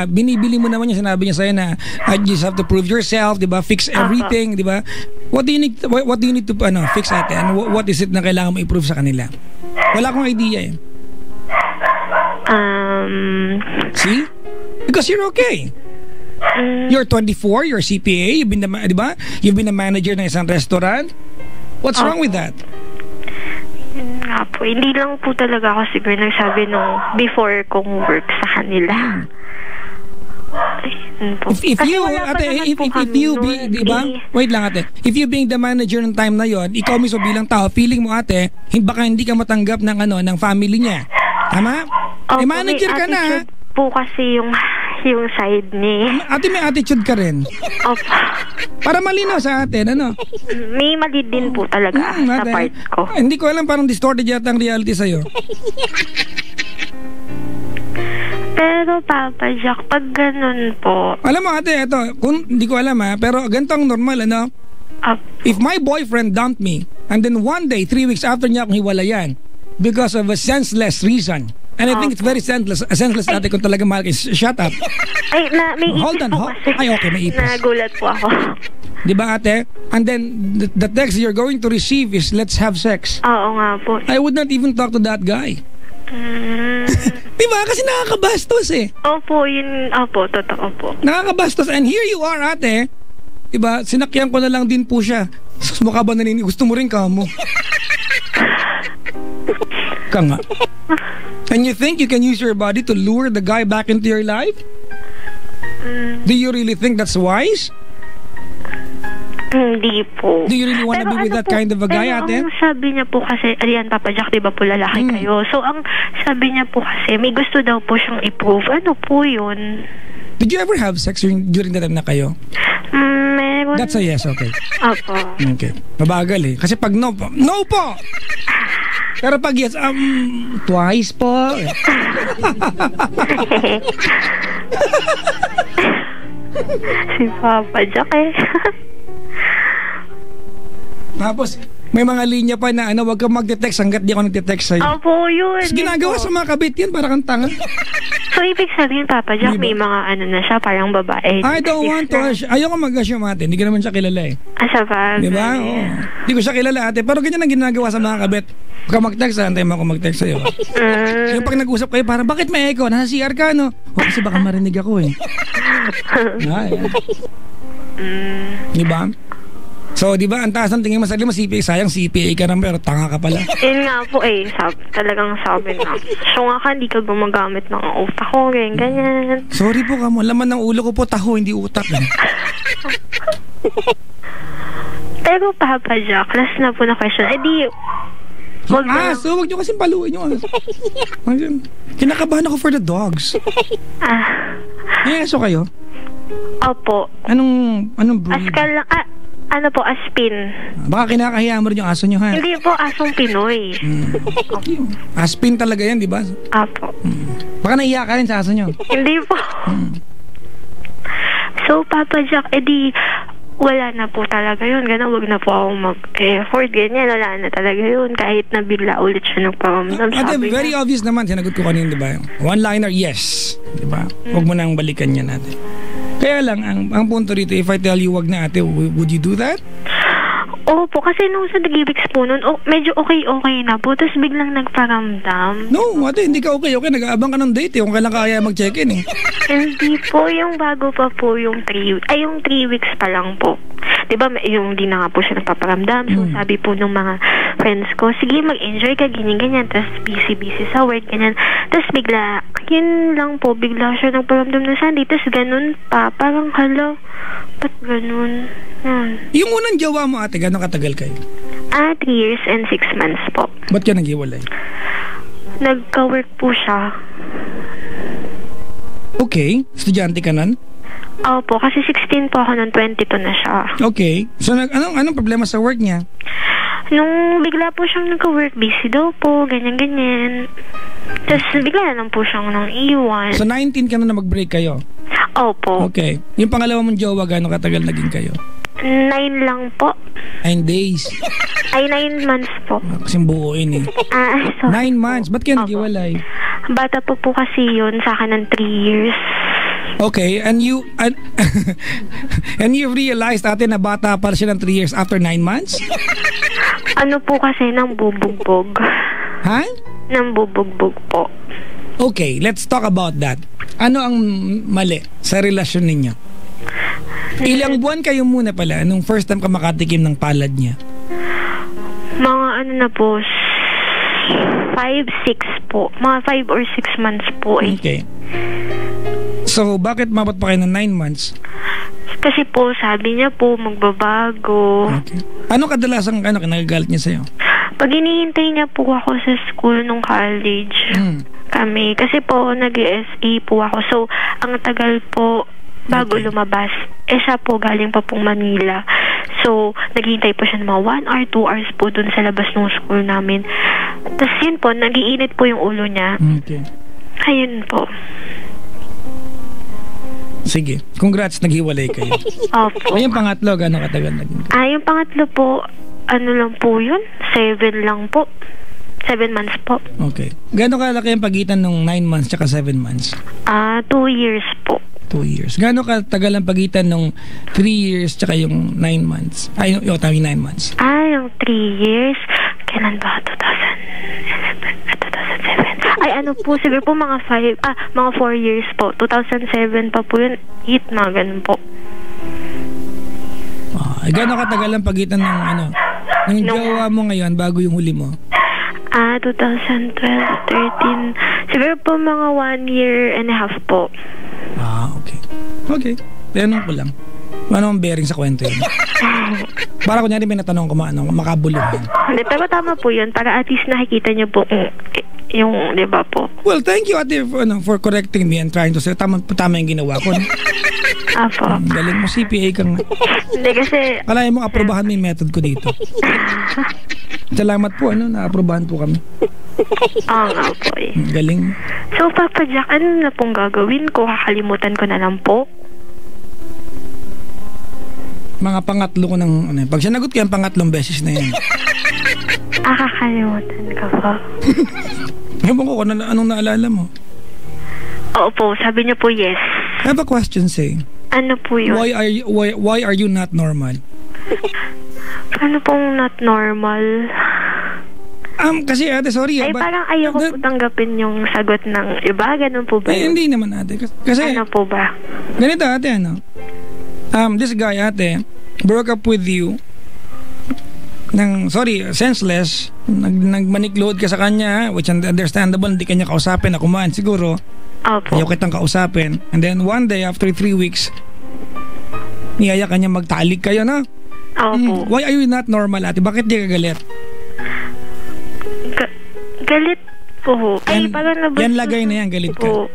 binibili mo naman niya, sinabi niya sa'yo na you just have to prove yourself, di ba? Fix everything, di ba? What do you need to fix, ate? And what is it na kailangan mo i-prove sa kanila? Wala akong idea, eh. See? Because you're okay. You're 24, you're CPA, you've been di ba? You've been a manager ng isang restaurant. What's wrong with that? nga po. Hindi lang po talaga ako siguro nagsabi nung before kong work sa kanila. If you, ate, if you be, di ba? Wait lang, ate. If you being the manager ng time na yon, ikaw mismo bilang tao, feeling mo, ate, baka hindi ka matanggap ng ng family niya. Tama? Manager ka na. Po kasi yung side niya. Ate, may attitude ka rin. Opo. Para malinaw sa atin, ano? May mali din po talaga sa part ko. Hindi ko alam, parang distorted yata ang reality sa'yo. Pero Papa Jack, pag ganun po... Alam mo ate, ito, hindi ko alam pero ganito ang normal, ano? If my boyfriend dumped me, and then one day, 3 weeks after niya akong hiwalayan, because of a senseless reason, and I think it's very senseless ate kung talaga mahal kayo, shut up. Ay, may ipis po kasi. Ay, okay, may ipis. Nagulat po ako. Di ba ate? And then, the text you're going to receive is, let's have sex. Oo nga po. I would not even talk to that guy. Diba? Kasi nakakabastos Opo, opo, totoo po. Nakakabastos. And here you are, ate. Diba? Sinakyan ko na lang din po siya. Mukha ba gusto mo rin ka mo? Ka nga. And you think you can use your body to lure the guy back into your life? Do you really think that's wise? Hindi po. Do you really want to be with that kind of a guy, ate? Ang sabi niya po kasi, ayan, Papa Jack, di ba po lalaki kayo? So, ang sabi niya po kasi, may gusto daw po siyang i-prove. Ano po yun? Did you ever have sex during the time na kayo? Meron. That's a yes, okay. Opo. Okay. Mabagal Kasi pag no po! Pero pag yes, twice po. Si Papa Jack Tapos, may mga linya pa na wag kang magte-text hanggat di ako nagte-text sa'yo. Opo, yun. Tapos ginagawa sa mga kabit yan, para kang tanga. So, ibig sabihin, Papa Jack, may mga na siya, parang babae. I don't want to. Ayoko mag-assume ate. Hindi ko naman siya kilala Sa bagay. Di ba? Oo. Hindi ko siya kilala ate. Pero ganyan ang ginagawa sa mga kabit. Pagka mag-text, antay mo ako mag-text sa'yo. Yung pag nag-usap kayo, parang, bakit may echo? Nasa CR ka, no? Kasi baka marinig ako Di ba? So, di ba, ang taas ng tingin mo sa CPA, sayang CPA ka naman, pero tanga ka pala. Yun nga po talagang sabi na. So nga ka, hindi ka gumagamit ng utak ko, ganyan. Sorry po kamo, laman ng ulo ko po taho, hindi utak. Pero Papa Jack, last na po na question. Wag nyo kasing paluin yung aso. Kinakabahan ako for the dogs. May aso kayo? Opo. Anong breed? Askal lang, Aspin. Baka kinakahiya mo rin yung aso nyo, ha? Hindi po, asong Pinoy. Aspin talaga yan, di ba? Opo. Baka naiya ka rin sa aso nyo? Hindi po. So, Papa Jack, wala na po talaga yun. Ganun, wag na po ako mag-effort. Ganyan, wala na talaga yun. Kahit na bigla ulit siya nagparamdam. Very obvious naman, sinagot ko kanina, di ba? One-liner, yes. Di ba? Huwag mo nang balikan yan natin. Kaya lang, ang punto rito, if I tell you wag na ate, would you do that? Opo, kasi nung sa nag-ibig po nun, medyo okay na po. Tapos biglang nagparamdam. No, ate, hindi ka okay. Nag-aabang ka ng date kung kailan ka kaya mag-check-in Hindi po, yung bago pa po yung 3 weeks pa lang po. Diba, yung di na nga po siya nagpaparamdam. So, sabi po nung mga friends ko, sige, mag-enjoy ka, ganyan. Tapos, busy sa work, ganyan. Tapos, bigla, yun lang po, bigla siya nagparamdam na Sunday. Tapos, ganun pa, parang, hala, ba't ganun? Yung unang jowa mo, ate, gano'ng katagal kayo? 3 years and 6 months po. Ba't ka nag-iwalay? Nagka-work po siya. Okay, estudyante ka nun? Opo, kasi 16 po ako nung 22 na siya. Okay. So, anong problema sa work niya? Nung bigla po siyang nagka-work, busy daw po, ganyan. Tapos, bigla na lang po siyang nang iwan. So, 19 ka na mag-break kayo? Opo. Okay. Yung pangalawa mong jowa, gano'ng katagal naging kayo? 9 lang po. 9 days. Ay, 9 months po. Kasing buuin sorry 9 months? Ba't kayo nag-iwalay? Bata po kasi yun sa akin ng 3 years. Okay, and you realized ate na bata pa siya ng 3 years after 9 months? Ano po kasi, nang bubugbog. Ha? Nang bubugbog po. Okay, let's talk about that. Ano ang mali sa relasyon ninyo? Ilang buwan kayo muna pala nung first time ka makatikim ng palad niya? Mga ano na po, 5-6 po. Mga 5 or 6 months po eh. Okay. So, bakit mabot pa kayo ng 9 months? Kasi po, sabi niya po, magbabago. Okay. Ano kadalasang kinagagalit niya sa'yo? Pag hinihintay niya po ako sa school nung college, kami, kasi po, nag-SA po ako. So, ang tagal po, bago lumabas. Siya po, galing pa pong Manila. So, naghihintay po siya ng mga 1 or 2 hours po dun sa labas ng school namin. Tapos yun po, nagiinit po yung ulo niya. Okay. Ayun po. Sige. Congrats, naghiwalay kayo. Opo. Yung pangatlo, gano'ng katagal naging? Yung pangatlo po, ano lang po yun? 7 lang po. 7 months po. Okay. Gano'ng kalaki yung pagitan ng 9 months tsaka 7 months? 2 years po. 2 years. Gano'ng katagal ang pagitan ng 3 years tsaka yung 9 months? Yung 9 months. Yung 3 years, kailan ba? 2007. Ay, ano po, siguro po mga 4 years po. 2007 pa po yun. 8, mga ganun po. Gano'ng katagal ang pagitan ng ng jowa mo ngayon bago yung huli mo? 2012, 13. Siguro po mga 1 year and a half po. Okay. Okay. Tanong ko lang. Ano ang bearing sa kwento yun? Para kunyari may natanong ko makabuluhan. Hindi, pero tama po yun. Para at least nakikita niyo po yung, di ba po? Well, thank you ate for correcting me and trying to say tama yung ginawa ko. Apo. Galing mo, CPA kang... Hindi kasi... Kalahin mo, aprobahan mo yung method ko dito. Salamat po, na-aprobahan po kami. Nga po eh. Galing. So, Papa Jack, ano na pong gagawin ko? Kakalimutan ko na lang po. Mga pangatlo ko ng... Pag sinagot ko yung pangatlong beses na yan. Kakalimutan ka po. Ewan ko kung anong naalala mo. Opo, sabi niyo po yes. I have a question, say. Ano po yun? Why are you not normal? Ano pong not normal? Kasi ate, sorry. Ay, parang ayoko po tanggapin yung sagot ng iba. Ganun po ba yun? Hindi naman ate. Kasi, ano po ba? Ganito ate, this guy ate, broke up with you senseless. Nagmanikload ka sa kanya, which understandable, hindi kanya kausapin, ako man siguro. Opo. Ayaw kitang kausapin. And then one day, after 3 weeks, niyaya kanya magtalik kayo, no? Opo. Why are you not normal, ate? Bakit di ka galit? Galit po. Ay, parang nabas. Yan lagay na yan, galit ka.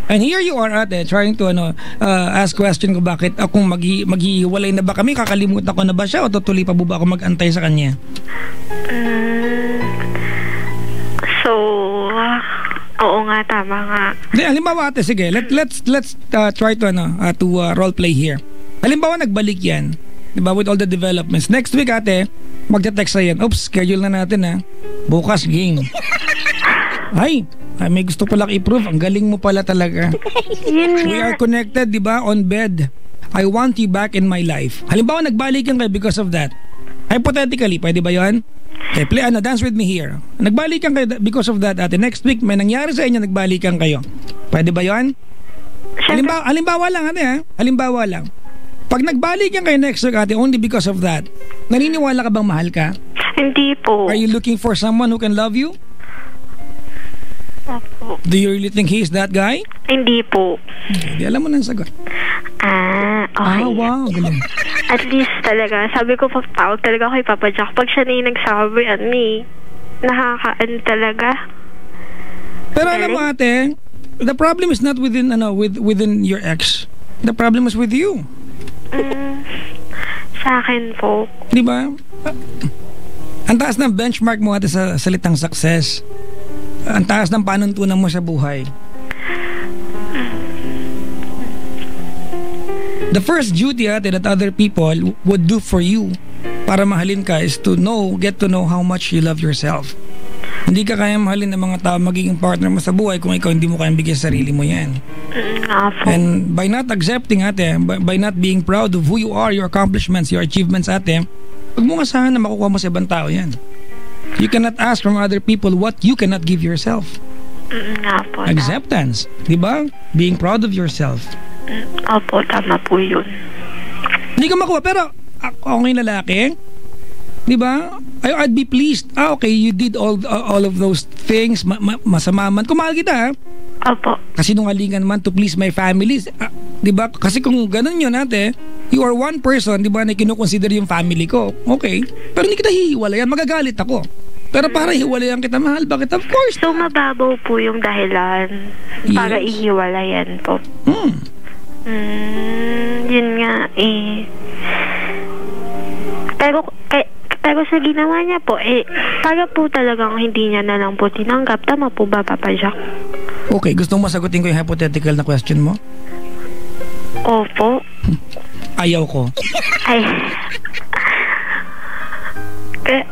And here you are, ate, trying to ask question ko bakit akong maghihiwalay na ba kami? Kakalimutan ko na ba siya o tutuloy pa ba ako mag-antay sa kanya? Oo nga, tama nga. Halimbawa ate, sige, let's try to role play here. Halimbawa nagbalik yan, diba, with all the developments. Next week ate, magte-text na yan. Oops, schedule na natin bukas game. Ay, may gusto pala i-prove. Ang galing mo pala talaga. We are connected, diba, on bed. I want you back in my life. Halimbawa nagbalikan kayo because of that. Hypothetically, pwede ba yun? Okay, dance with me here. Nagbalikan kayo because of that, ate. Next week, may nangyari sa inyo, nagbalikan kayo. Pwede ba yun? Halimbawa lang, ate, Halimbawa lang. Pag nagbalikan kayo next week, ate, only because of that, naniniwala ka bang mahal ka? Hindi po. Are you looking for someone who can love you? Opo. Do you really think he is that guy? Hindi po. Okay, di alam mo na ang sagot. Okay. Wow, galing. At least talaga, sabi ko tawag talaga kay Papa Jack. Pag siya na yung nagsabi, nakakaan talaga. Pero alam mo ate, the problem is not within your ex. The problem is with you. Sa akin po. Di ba? Ang taas ng benchmark mo ate sa salitang success. Ang taas ng panuntunan mo sa buhay. The first duty ate that other people would do for you para mahalin ka is to get to know how much you love yourself. Hindi ka kaya mahalin ng mga tao magiging partner mo sa buhay kung ikaw hindi mo kayang bigyan sa sarili mo yan. And by not accepting ate, by not being proud of who you are, your accomplishments, your achievements ate, huwag mo asahan na makukuha mo sa ibang tao yan. You cannot ask from other people what you cannot give yourself. Acceptance, di ba? Being proud of yourself. Opo, tama po yun. Hindi ka makuha, pero ako yung lalaki, Di ba? I'd be pleased. Okay, you did all of those things. Masama man. Kung mahal kita, ha? Opo. Kasi nungalingan man to please my family. Di ba? Kasi kung ganun yun, ate, you are one person, di ba, na kinukonsider yung family ko. Okay. Pero hindi kita hihiwalayan. Magagalit ako. Pero para hiwalayan kita, mahal ba kita? Of course. So, mababaw po yung dahilan para ihiwalayan po. Yun nga eh. Pero sa ginawa niya po, para po talagang hindi niya na lang po tinanggap. Tama po ba, Papa Jack? Okay, gusto mo masagutin ko yung hypothetical na question mo? Opo. Ayaw ko. Ay.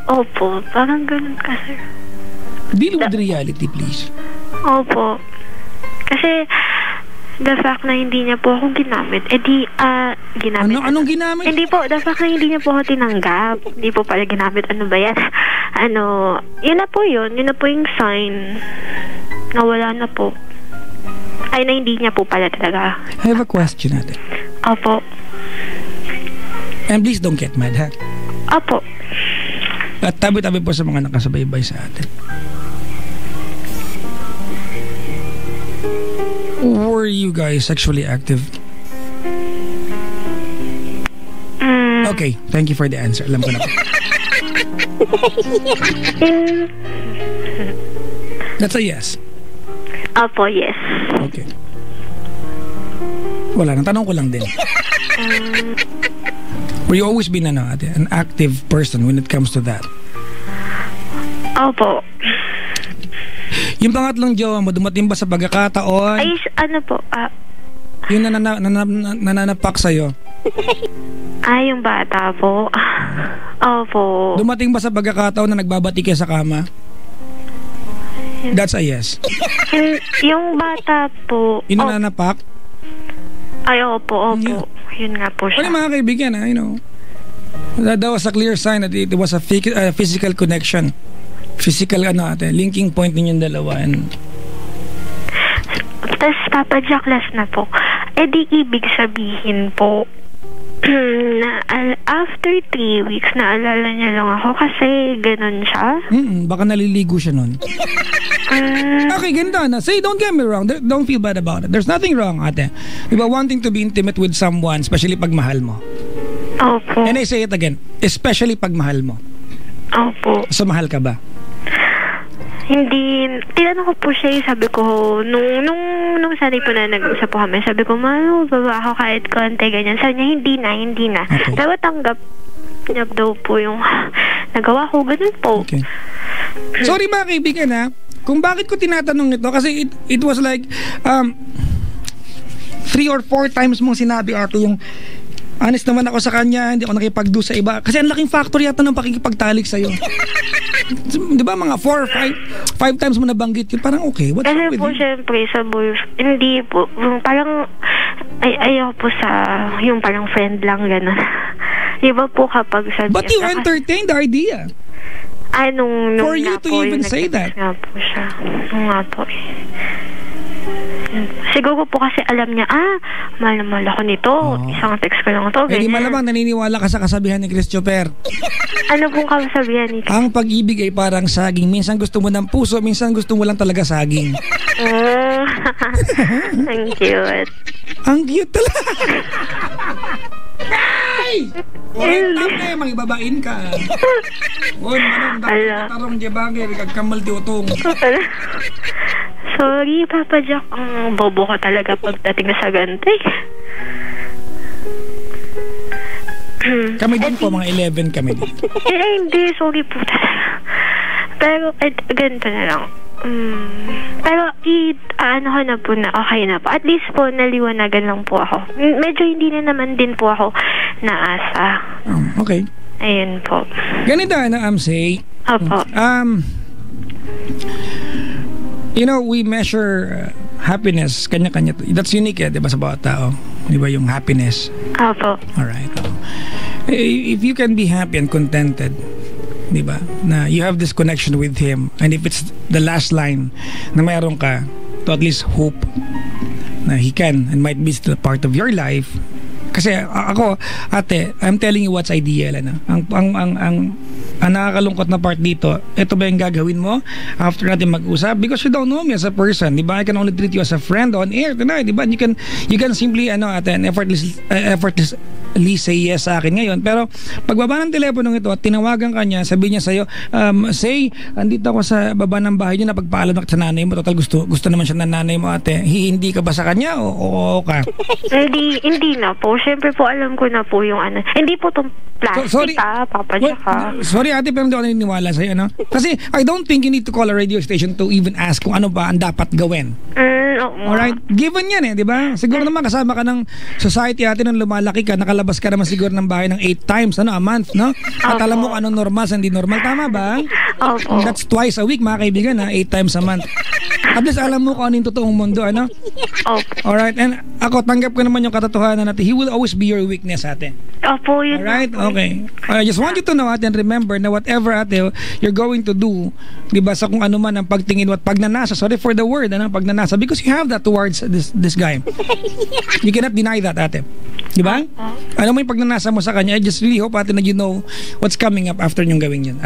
Opo, parang ganun ka, sir. Deal with reality, please. Opo. Kasi, the fact na hindi niya po ako ginamit, ginamit. Anong ginamit? Hindi po, the fact na hindi niya po ako tinanggap. Hindi po pala ginamit. Ano ba yan? Yun na po yun. Yun na po yung sign na wala na po. Ay, na hindi niya po pala talaga. I have a question, ate. Opo. And please don't get mad, ha? Opo. At tabi-tabi po sa mga nakasabaybay sa atin. Were you guys sexually active? Okay, thank you for the answer. Alam ko na po. That's a yes. Opo, yes. Okay. Wala, natanong ko lang din. Were you always been an active person when it comes to that? Opo. Yung pangatlong jowa mo, dumating ba sa pagkakataon? Ay, ano po? Yung nananapak sa'yo? Ay, yung bata po. Opo. Dumating ba sa pagkakataon na nagbabati kayo sa kama? That's a yes. Yung bata po. Yung nananapak? Ay, opo. Yeah. Yun nga po siya. Mga kaibigan, that was a clear sign that it was a physical connection. Physical, linking point ninyong dalawa. Tapos, Papa Jack, last na po. Di ibig sabihin po, na after 3 weeks, naalala niya lang ako kasi ganun siya. Baka naliligo siya nun. Okay, ganito na. Say, don't get me wrong. Don't feel bad about it. There's nothing wrong, ate. Diba, wanting to be intimate with someone, especially pag mahal mo. Opo. And I say it again, especially pag mahal mo. Opo. So, mahal ka ba? Hindi. Tinanong ko po siya, sabi ko, nung sanay po na nag-usap po kami, sabi ko, baba ako kahit konti, ganyan. Sabi niya, hindi na. Okay. Pero tanggap niya daw po yung nagawa ko, ganun po. Okay. Sorry mga kaibigan, ha? Kung bakit ko tinatanong ito, kasi it was like 3 or 4 times mong sinabi, ate, yung honest naman ako sa kanya, hindi ako nakipagdo sa iba. Kasi ang laking factor yata ng pakikipagtalik sa'yo. Di ba mga 4 or 5 times mo nabanggit yun, parang okay, what's wrong with po, you? syempre, sa hindi po, parang ayaw po sa yung parang friend lang, gano'n. Di ba po kapag sabi But you entertained the idea. Ay, nung for you to even say that. Nga po siya. Nung nga po siguro po kasi alam niya, mahal na mahal ako nito. Isang text ko lang ito. Di malamang naniniwala ka sa kasabihan ni Christopher. Ano pong kasabihan ni Christopher? Ang pag-ibig ay parang saging. Minsan gusto mo ng puso, minsan gusto mo lang talaga saging. Ang cute. Ang cute talaga. Ay! Orin mangibabain ka. Oy, manong tarong jebangir kagkamal di utong. Sorry, Papa Jack. Ang bobo ka talaga pagdating na sa ganti. Kami din po, mga 11 kami din. Hindi. Sorry po talaga. Pero, ganito na lang. Pero, ano ko na po na okay na po. At least po, naliwanagan lang po ako. Medyo hindi na naman din po ako naasa. Okay. Ayun po. Ganito na, Amsay. Opo. We measure happiness kanya-kanya. That's unique, diba, sa bawat tao? Diba yung happiness? Opo. Alright. If you can be happy and contented, diba, na you have this connection with him, and if it's the last line na mayroon ka to at least hope na he can and might be still part of your life. Kasi ako, ate, I'm telling you what's ideal. Ang ang nakakalungkot na part dito, ito ba yung gagawin mo after natin mag-usap? Because you don't know me as a person, di ba? I can only treat you as a friend on air tonight, di ba? You can simply, effortlessly say yes sa akin ngayon. Pero pagbaba ng telepono ito at tinawagan ka niya, sabihin niya sa'yo, say, andito ako sa baba ng bahay niyo na pagpaalam na sa nanay mo. Total, gusto naman siya ng nanay mo, ate. Hindi ka ba sa kanya o ka? Hindi na po. Siyempre po, alam ko na po yung ano. Hindi po itong plastic, Papa Jack. Sorry ate, pero hindi ako naniniwala sa'yo, ano? Kasi I don't think you need to call a radio station to even ask kung ano ba ang dapat gawin. Alright? Given yan di ba? Siguro naman kasama ka ng society ate nung lumalaki ka, nakalabas ka naman siguro ng bahay ng 8 times a month, no? At alam mo kung anong normal sa hindi normal. Tama ba? Opo. That's twice a week, mga kaibigan, 8 times a month. At least alam mo kung ano yung totoong mundo, ano? Opo. Alright, and ako, tanggap ko naman yung katotohanan natin. He will always be your weakness, ate. Opo, yun. Alright? Okay. I just want you to know, ate, and remember na whatever, ate, you're going to do, di ba, sa kung ano man ang pagtingin at pagnanasa, sorry for the word, pagnanasa, because you have that towards this guy. You cannot deny that, ate. Di ba? Ano mo yung pagnanasa mo sa kanya, I just really hope, ate, na you know what's coming up after nyong gawin yun.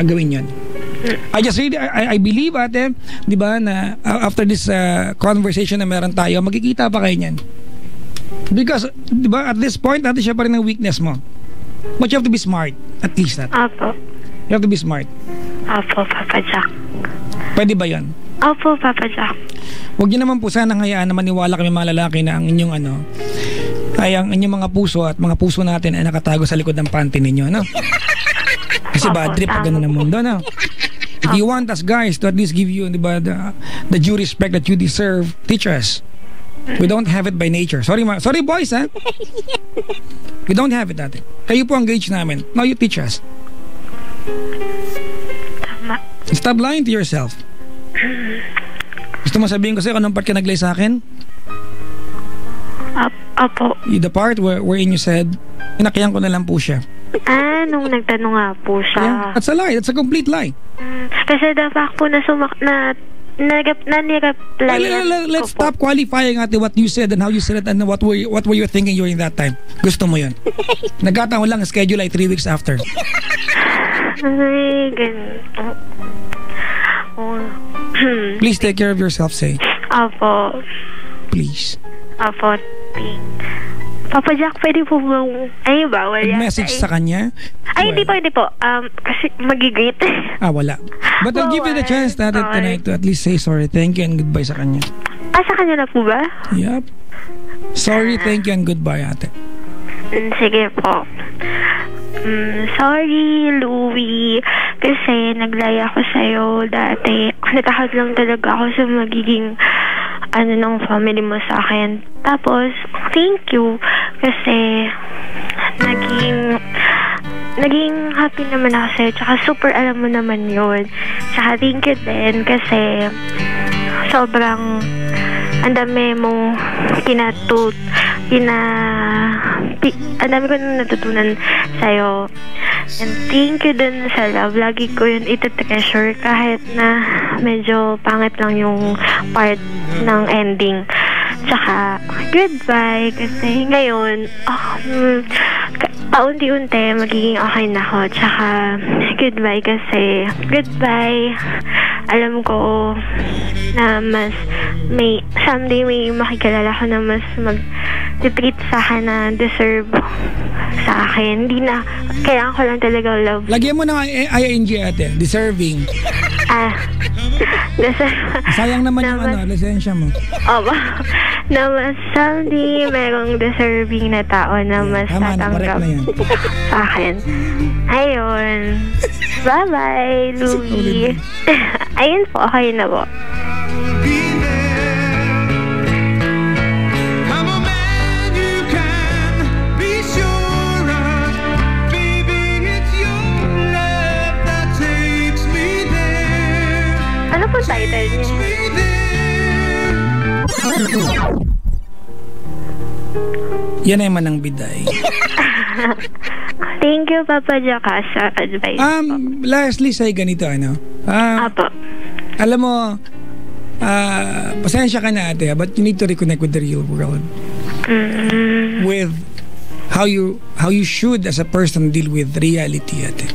I just really, I believe, ate, di ba, na after this conversation na meron tayo, magkikita pa kayo niyan. Because, di ba, at this point, ate, siya pa rin ang weakness mo. But you have to be smart, at least that. Opo. You have to be smart. Opo, Papa Jack. Pwede ba yun? Opo, Papa Jack. Huwag niyo naman po sanang hayaan na maniwala kami mga lalaki na ang inyong ay ang inyong mga puso at mga puso natin ay nakatago sa likod ng panty ninyo, no? Kasi bad trip pag ganun ang mundo, no? If you want us guys to at least give you, di ba, the due respect that you deserve, teach us. We don't have it by nature. Sorry boys, ha? We don't have it, ate. Kayo po ang gauge namin. Now you teach us. Tama. Stop lying to yourself. Gusto mo sabihin ko sa'yo anong part ka naglay sa akin? Opo. The part wherein you said, inakiyan ko na lang po siya. Nung nagtanong nga po siya. Yeah, that's a lie. That's a complete lie. Kasi the fact po na Let's stop qualifying ate what you said and how you said it and what were you thinking during that time. Gusto mo yun? Nagkataon lang schedule ay 3 weeks after. Ay, ganito. Please take care of yourself, say. Opo. Please. Opo. Papa Jack, pwede po bang... Ay, bawal yan. Message sa kanya? Ay, hindi po. Kasi magigate. Wala. But I'll give you the chance tonight to at least say sorry, thank you, and goodbye sa kanya. Sa kanya na po ba? Yup. Sorry, thank you, and goodbye, ate. Sige po. Sorry, Louie. Kasi naglaya ako sa'yo dati. Natakot lang talaga ako sa magiging ng family mo sa akin. Tapos, thank you. Kasi naging happy naman ako sa'yo. Tsaka super alam mo naman yun. Tsaka thank you din kasi sobrang ang dami mong ang dami ko nang natutunan sa'yo. And thank you din sa love. Lagi ko yun iti-treasure kahit na medyo pangit lang yung part ng ending. Tsaka, goodbye. Kasi ngayon, paunti-unti magiging okay na ako. Tsaka, goodbye kasi, goodbye. Alam ko na mas someday may makikilala ko na mas mag-treat sa akin na deserve sa akin. Hindi na, kailangan ko lang talaga love. Lagyan mo ng ing ate, deserving. Sayang naman yung lisensya mo. Na mas someday merong deserving na tao na mas tatanggap sa akin. Ayun. Bye-bye, Louie. Ayun po, okay na po. Ano po title niya? Yan ay manang biday. Thank you, Papa Jack, sa advice. Lastly, say ganito, Apo. Alam mo, pasensya ka na, ate, but you need to reconnect with the real world. With how you should as a person deal with reality, ate.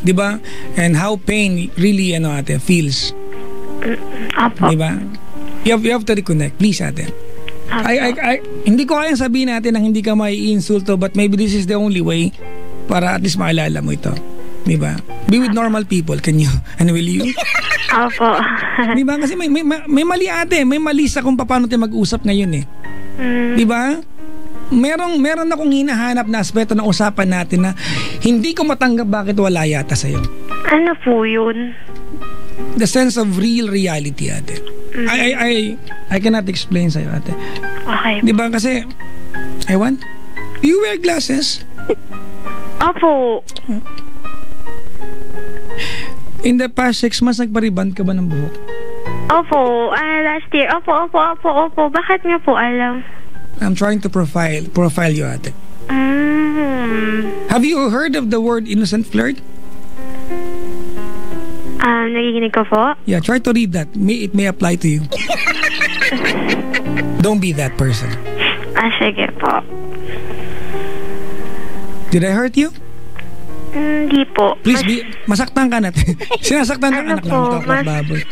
di ba? And how pain really, ate, feels. Apo. Di ba? You have to reconnect. Please, ate. Hindi ko kayang sabihin natin na hindi ka mai-insulto, but maybe this is the only way para at least maalala mo ito. Diba? Be with normal people. Can you? And will you? Opo. Diba? Kasi may mali ate. May mali sa kung paano tayo mag-usap ngayon eh. Diba? Meron akong hinahanap na aspeto ng usapan natin na hindi ko matanggap bakit wala yata sa'yo. Ano po yun? The sense of real reality, ate. I cannot explain sa'yo, ate. Okay. Diba? Kasi, ewan, do you wear glasses? Opo. In the past 6 months, nagpariband ka ba ng buhok? Opo. Last year. Opo. Bakit nga po alam? I'm trying to profile you, ate. Have you heard of the word innocent flirt? Nakikinig ko po? Yeah, try to read that. It may apply to you. Don't be that person. Sige po. Did I hurt you? Hindi po. Please masaktan ka natin. Sinasaktan ng anak lang ito, baboy.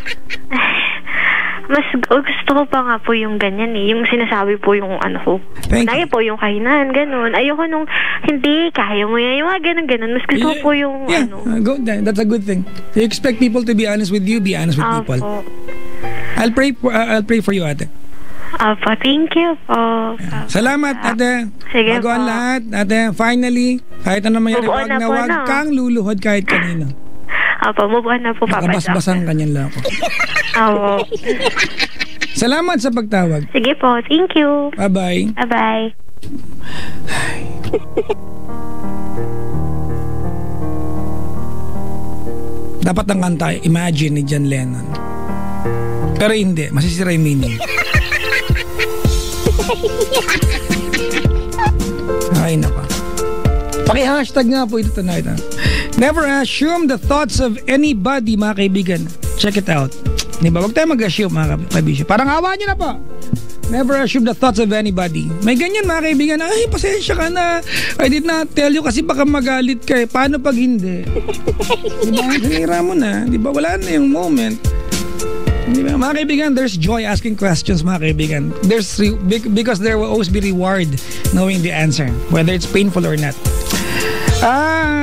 Mas gusto ko pa nga po yung ganyan eh. Yung sinasabi po yung ano ko. Lagi po yung kahinaan, ganun. Ayoko nung, hindi, kaya mo yan. Yung mga ganun. Mas gusto ko po yung ano. That's a good thing. You expect people to be honest with you, be honest with people. I'll pray for you, ate. Opo, thank you po. Salamat, ate. Sige Bago ang po. lahat, ate, finally, kahit ano mangyari, wag kang luluhod kahit kanino. Opo, move on na po, Papa Jack. Nakabasbasan kanyan lang ako. Opo. Salamat sa pagtawag. Sige po, thank you. Bye-bye. Bye-bye. Dapat ang kanta, Imagine ni John Lennon. Pero hindi, masisira yung meaning. Ay, naka. Paki-hashtag nga po ito tonight. Never assume the thoughts of anybody, mga kaibigan. Check it out. Diba? Huwag tayo mag-assume, mga kaibigan. Parang hawa nyo na po. Never assume the thoughts of anybody. May ganyan, mga kaibigan. Ay, pasensya ka na. I did not tell you kasi baka magalit ka eh. Paano pag hindi? Diba? Sinira mo na. Diba? Wala na yung moment. Diba? Mga kaibigan, there's joy asking questions, mga kaibigan. Because there will always be reward knowing the answer, whether it's painful or not.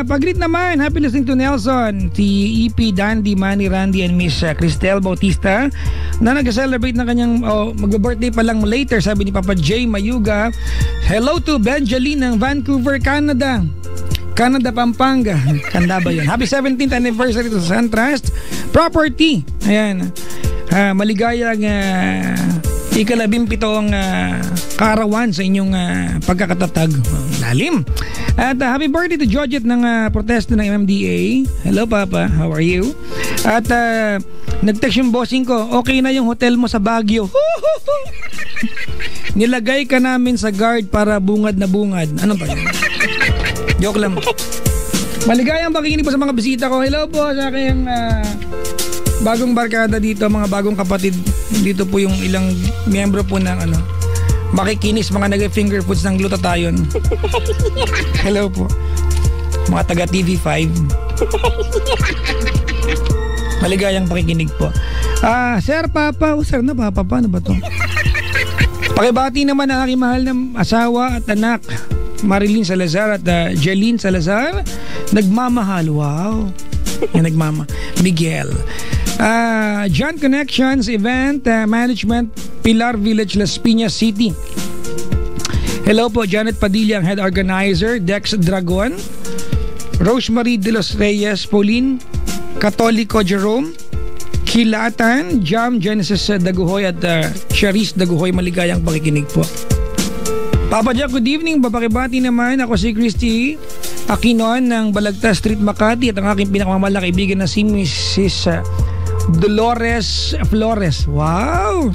Pag-greet naman, happy listening to Nelson, si EP, Dandy, Manny, Randy, and Miss Cristel Bautista na nag-celebrate ng kanyang mag-birthday pa lang later, sabi ni Papa J. Mayuga. Hello to Benjaline ng Vancouver, Canada, Pampanga. Kanda ba yun? Happy 17th anniversary to Suntrust Property. Ayan. Maligayang ika-17 kaarawan sa inyong pagkakatatag. Lalim. At happy birthday to Georgette ng protesta ng MMDA. Hello, Papa. How are you? At nag-text yung bossing ko, okay na yung hotel mo sa Baguio. Nilagay ka namin sa guard para bungad na bungad. Ano ba yun? Joke lang. Maligayang pakikinig po sa mga bisita ko. Hello po sa aking bagong barkada dito, mga bagong kapatid. Dito po yung ilang miyembro po ng makikinis, mga nag-finger foods ng glutathione. Hello po. Mga taga TV5. Maligayang pakikinig po. Sir, Papa. Sir na, Papa. Paano ba to? Pakibati naman ang aking mahal na asawa at anak, Marilyn Salazar at Jeline Salazar. Nagmamahal. Wow. Miguel. John Connections Event Management, Pilar Village, Las Piñas City. Hello po, Janet Padilla, ang head organizer. Dex Dragon, Rosemary De Los Reyes, Pauline Catolico Jerome, Kilatan, Jam Genesis Daguhoy at Charis Daguhoy. Maligayang pakikinig po. Papa Jack, good evening. Babakibati naman ako si Christy Aquinon ng Balagtas Street, Makati, at ang aking pinakamamahal na kaibigan na si Mrs. Dolores Flores. Wow!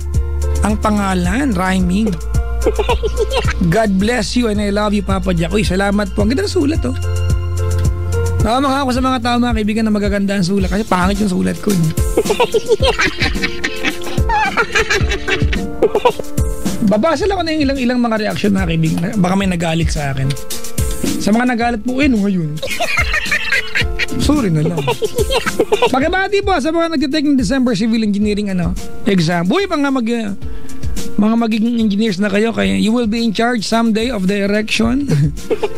Ang pangalan, rhyming. God bless you and I love you, Papa Jack. Uy, salamat po. Ang ganda ng sulat, oh. Nakamaka ako sa mga tao, mga kaibigan, na magaganda ang sulat kasi pangit yung sulat ko. Babasa lang ko na yung ilang mga reaction, mga kaibigan. Baka may nagalit sa akin. Sa mga nagalit po, ano ngayon? Sorry na lang. Pakibati po sa mga nagtitake ng December Civil Engineering exam. Buhay pa nga mga magiging engineers na kayo, kaya you will be in charge someday of the erection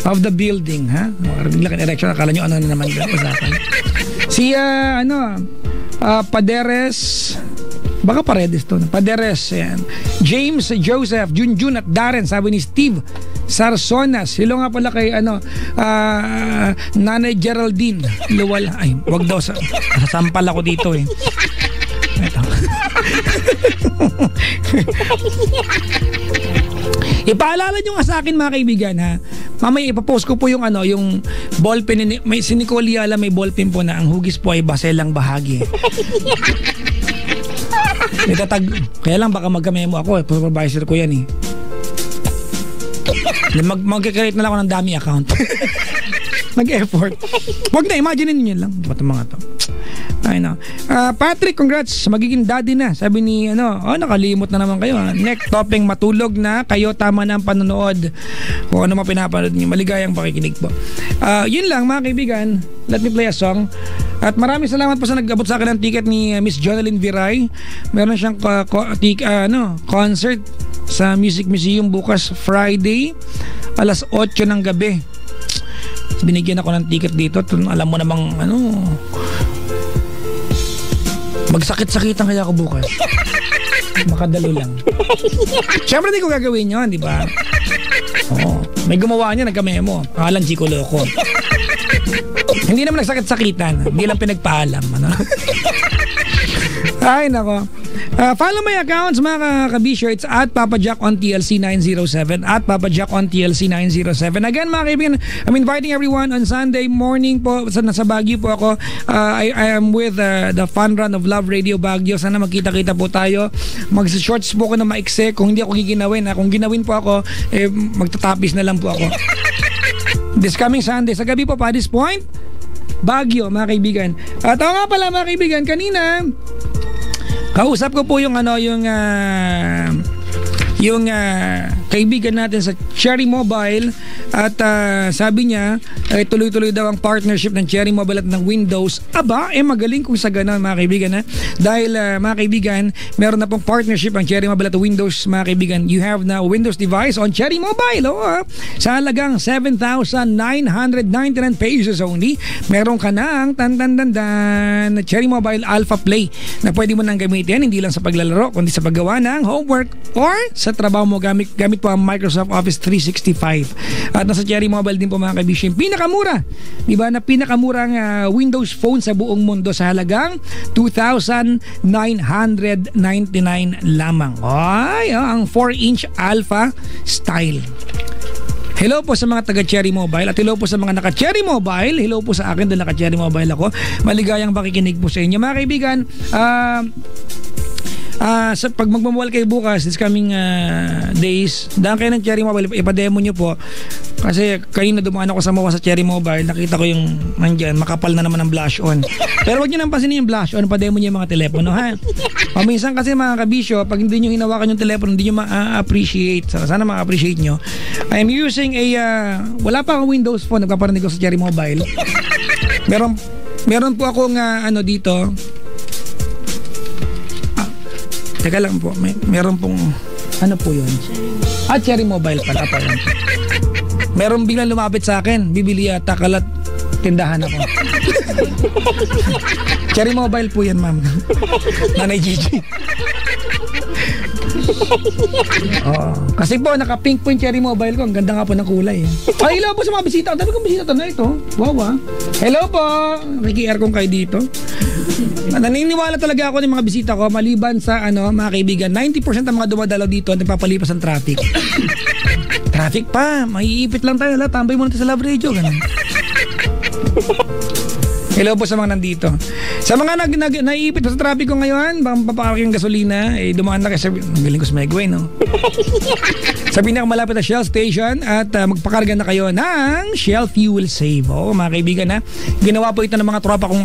of the building, ha? Bigla erection, akala nyo ano na naman usapan. Si Paderes, baka Paredes to, Paderes, yan. James Joseph, Junjun at Darren, sabi ni Steve Sarsonas. Hello nga pala kay Nanay Geraldine Luwal. Ay, wag daw, sasampal ako dito eh. Ito. Ipaalala nyo nga sa akin mga kaibigan, ha. Mamaya ipapost ko po yung yung ballpen, may si Nicole Yala, may ballpen po na ang hugis po ay baselang bahagi. Kaya lang baka magkamemo ako, supervisor ko yan eh. Mag-create na lang ako ng dummy account. Nag-effort. Huwag na, imagine niyo lang. Ba't mga to? Ay no. Patrick, congrats. Magiging daddy na. Sabi ni nakalimot na naman kayo. Neck topping, matulog na. Kayo, tama na ang panonood. Kung ano mapinapanood niyo. Maligayang pakikinig po. Yun lang mga kaibigan. Let me play a song. At maraming salamat po sa nag-abot sa akin ng ticket ni Miss Jonalyn Viray. Meron siyang concert sa Music Museum bukas Friday alas 8 ng gabi. Binigyan ako ng ticket dito. Alam mo namang magsakit-sakitan kaya ako bukas. Makadalo lang. Siyempre hindi ko gagawin yun, di ba? Oo. May gumawa niya, nagkamemo. Pangalan Chico Loco. Hindi naman nagsakit-sakitan. Hindi lang pinagpaalam. Ay, nako. Follow my accounts mga kabisyo. It's at Papa Jack on TLC 907. At Papa Jack on TLC 907. Again mga kaibigan, I'm inviting everyone on Sunday morning po. Nasa Baguio po ako. I am with the Fun Run of Love Radio Baguio. Sana magkita-kita po tayo. Mag-shorts po ako na maikse. Kung hindi ako giginawin. Kung ginawin po ako, magtatapis na lang po ako. This coming Sunday. Sa gabi po pa, this point, Baguio mga kaibigan. At nga pala mga kaibigan, kanina kausap ko po yung kaibigan natin sa Cherry Mobile at sabi niya tuloy-tuloy daw ang partnership ng Cherry Mobile at ng Windows. Aba, magaling kung sa ganun mga kaibigan, ha? Dahil mga kaibigan, meron na pong partnership ang Cherry Mobile at Windows mga kaibigan. You have now Windows device on Cherry Mobile, sa halagang 7,999 pesos only. Meron ka ng Cherry Mobile Alpha Play na pwede mo nang gamitin hindi lang sa paglalaro kundi sa paggawa ng homework or sa trabaho mo gamit po ang Microsoft Office 365. At nasa Cherry Mobile din po mga kaibigan, pinakamura, di ba, na pinakamurang Windows phone sa buong mundo sa halagang 2,999 lamang. Ang 4-inch Alpha Style. Hello po sa mga taga Cherry Mobile at hello po sa mga naka Cherry Mobile. Hello po sa akin dahil naka Cherry Mobile ako. Maligayang pakikinig po sa inyo mga kaibigan. Sa pag magmamawal kayo bukas, this coming days, daan kayo ng Cherry Mobile, ipa-demo nyo po. Kasi kanina dumaan ako sa MOA sa Cherry Mobile, nakita ko yung nandyan, makapal na naman ang blush on. Pero wag nyo nang pansinin yung blush on, pa-demo nyo yung mga telepono, ha? Paminsan kasi mga kabisyo, pag hindi nyo hinawakan yung telepono, hindi nyo ma-appreciate. Sana ma-appreciate nyo. I am using wala pa akong Windows phone, nagpaparinig ko sa Cherry Mobile. Meron po akong dito. Teka lang po, meron pong po yun? Cherry Mobile pala po yun. Meron biglang lumapit sa akin, bibili yata, kalat tindahan ako. Cherry Mobile po yan, ma'am. Nanay Gigi. Kasi po naka-pink po yung Cherry Mobile ko. Ang ganda nga po ng kulay. Ay, hello po sa mga bisita. Ang dami kong bisita na ito. Wow. Hello po. Naki-aircon kayo dito. Naniniwala talaga ako ng mga bisita ko, maliban sa mga kaibigan, 90% ng mga dumadalaw dito nagpapalipas ang traffic. Traffic pa, maiipit lang tayo. Tambay muna tayo sa Love Radio, ganun. Hello po sa mga nandito. Sa mga naiipit sa traffic ko ngayon, bang papakaraki ng gasolina, dumaan na kayo sa galing ko sa Megway, no? Sa pinakamalapit na Shell station at magpakarga na kayo ng Shell Fuel Save. Mga kaibigan, ha? Ginawa po ito ng mga tropa kong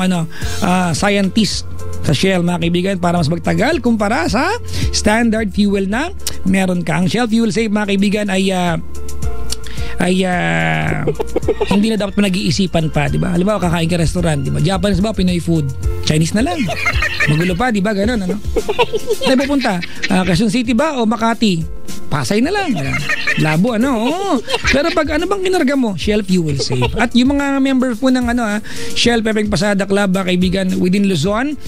scientist sa Shell, mga kaibigan, para mas magtagal kumpara sa standard fuel na meron ka. Ang Shell Fuel Save, mga kaibigan, ay ay hindi na dapat pinag-iisipan pa, di ba? Halimbawa, kakain ka restaurant, di ba? Japanese ba, Pinoy food? Chinese na lang. Magulo pa, di ba? Ganun, ano? Tayo pupunta, Quezon City ba o Makati? Pasay na lang. Labo, ano? Oo. Pero pag ano bang kinarga mo? Shell Fuel Safe. At yung mga member po ng Shell Pepeng Pasada Club, kaibigan, within Luzon,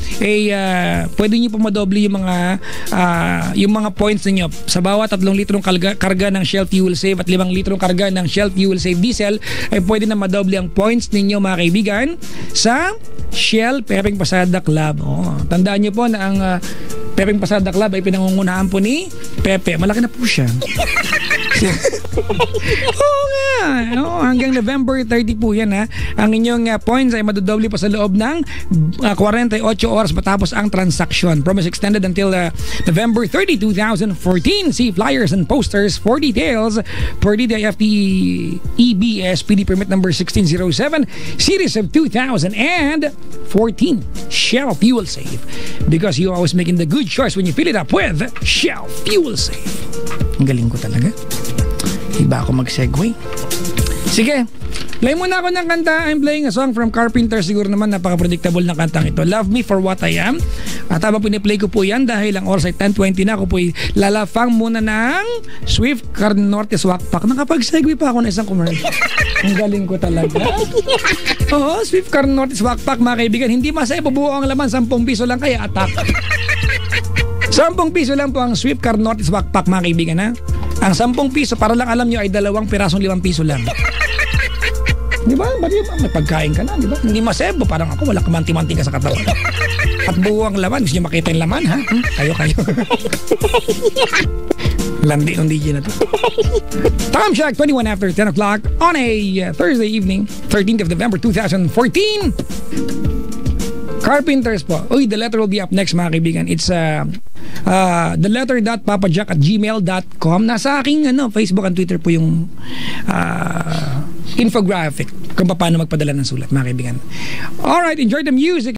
pwede nyo po madoble yung mga points ninyo. Sa bawat 3 litrong karga ng Shell Fuel Safe at 5 litrong karga ng Shell Fuel Safe Diesel, ay pwede na madoble ang points ninyo, mga kaibigan, sa Shell Pepeng Pasada Club. Tandaan nyo po na ang Pepeng Pasada Club ay pinangungunahan po ni Pepe. Malaki na po siya. Oo nga. Hanggang November 30 po yan, ha. Ang inyong points ay madodoble pa sa loob ng 48 oras matapos ang transaksyon. Promise extended until November 30, 2014. See flyers and posters for details. Per DFT EBS PD permit number 1607 series of 2014. Shell Fuel Safe. Because you always making the good choice when you fill it up with Shell Fuel Safe. Ang galing ko talaga. Iba ako mag-segue. Sige, play muna ako ng kanta. I'm playing a song from Carpenter. Siguro naman napaka-predictable ng kantang ito. Love Me For What I Am. At habang piniplay ko po yan, dahil ang oras ay 10:20 na, ako po lalafang muna ng Swift Car Norte Swakpak. Nakapag-segue pa ako ng isang commercial. Ang galing ko talaga. Oo, Swift Car Norte Swakpak, mga kaibigan. Hindi masaya po buo ang laman. 10 piso lang, kaya atak. 10 piso lang po ang Swift Car Norte Swakpak, mga kaibigan, ha? Ang 10 piso, para lang alam nyo, ay 2 pirasong 5 piso lang. Di ba? May pagkain ka na, di ba? Hindi masebo, parang ako, wala kamanti-manti ka sa katawan. At buo ang laman. Gusto nyo makita yung laman, ha? Kayo. Landi ng DJ na to. Time check, 21 after 10 o'clock on a Thursday evening, 13th of November 2014. Carpenters po. Uy, the letter will be up next, mga kaibigan. It's theletter.papajack@gmail.com. Nasa aking Facebook and Twitter po yung infographic kung paano magpadala ng sulat, mga kaibigan. Alright, enjoy the music.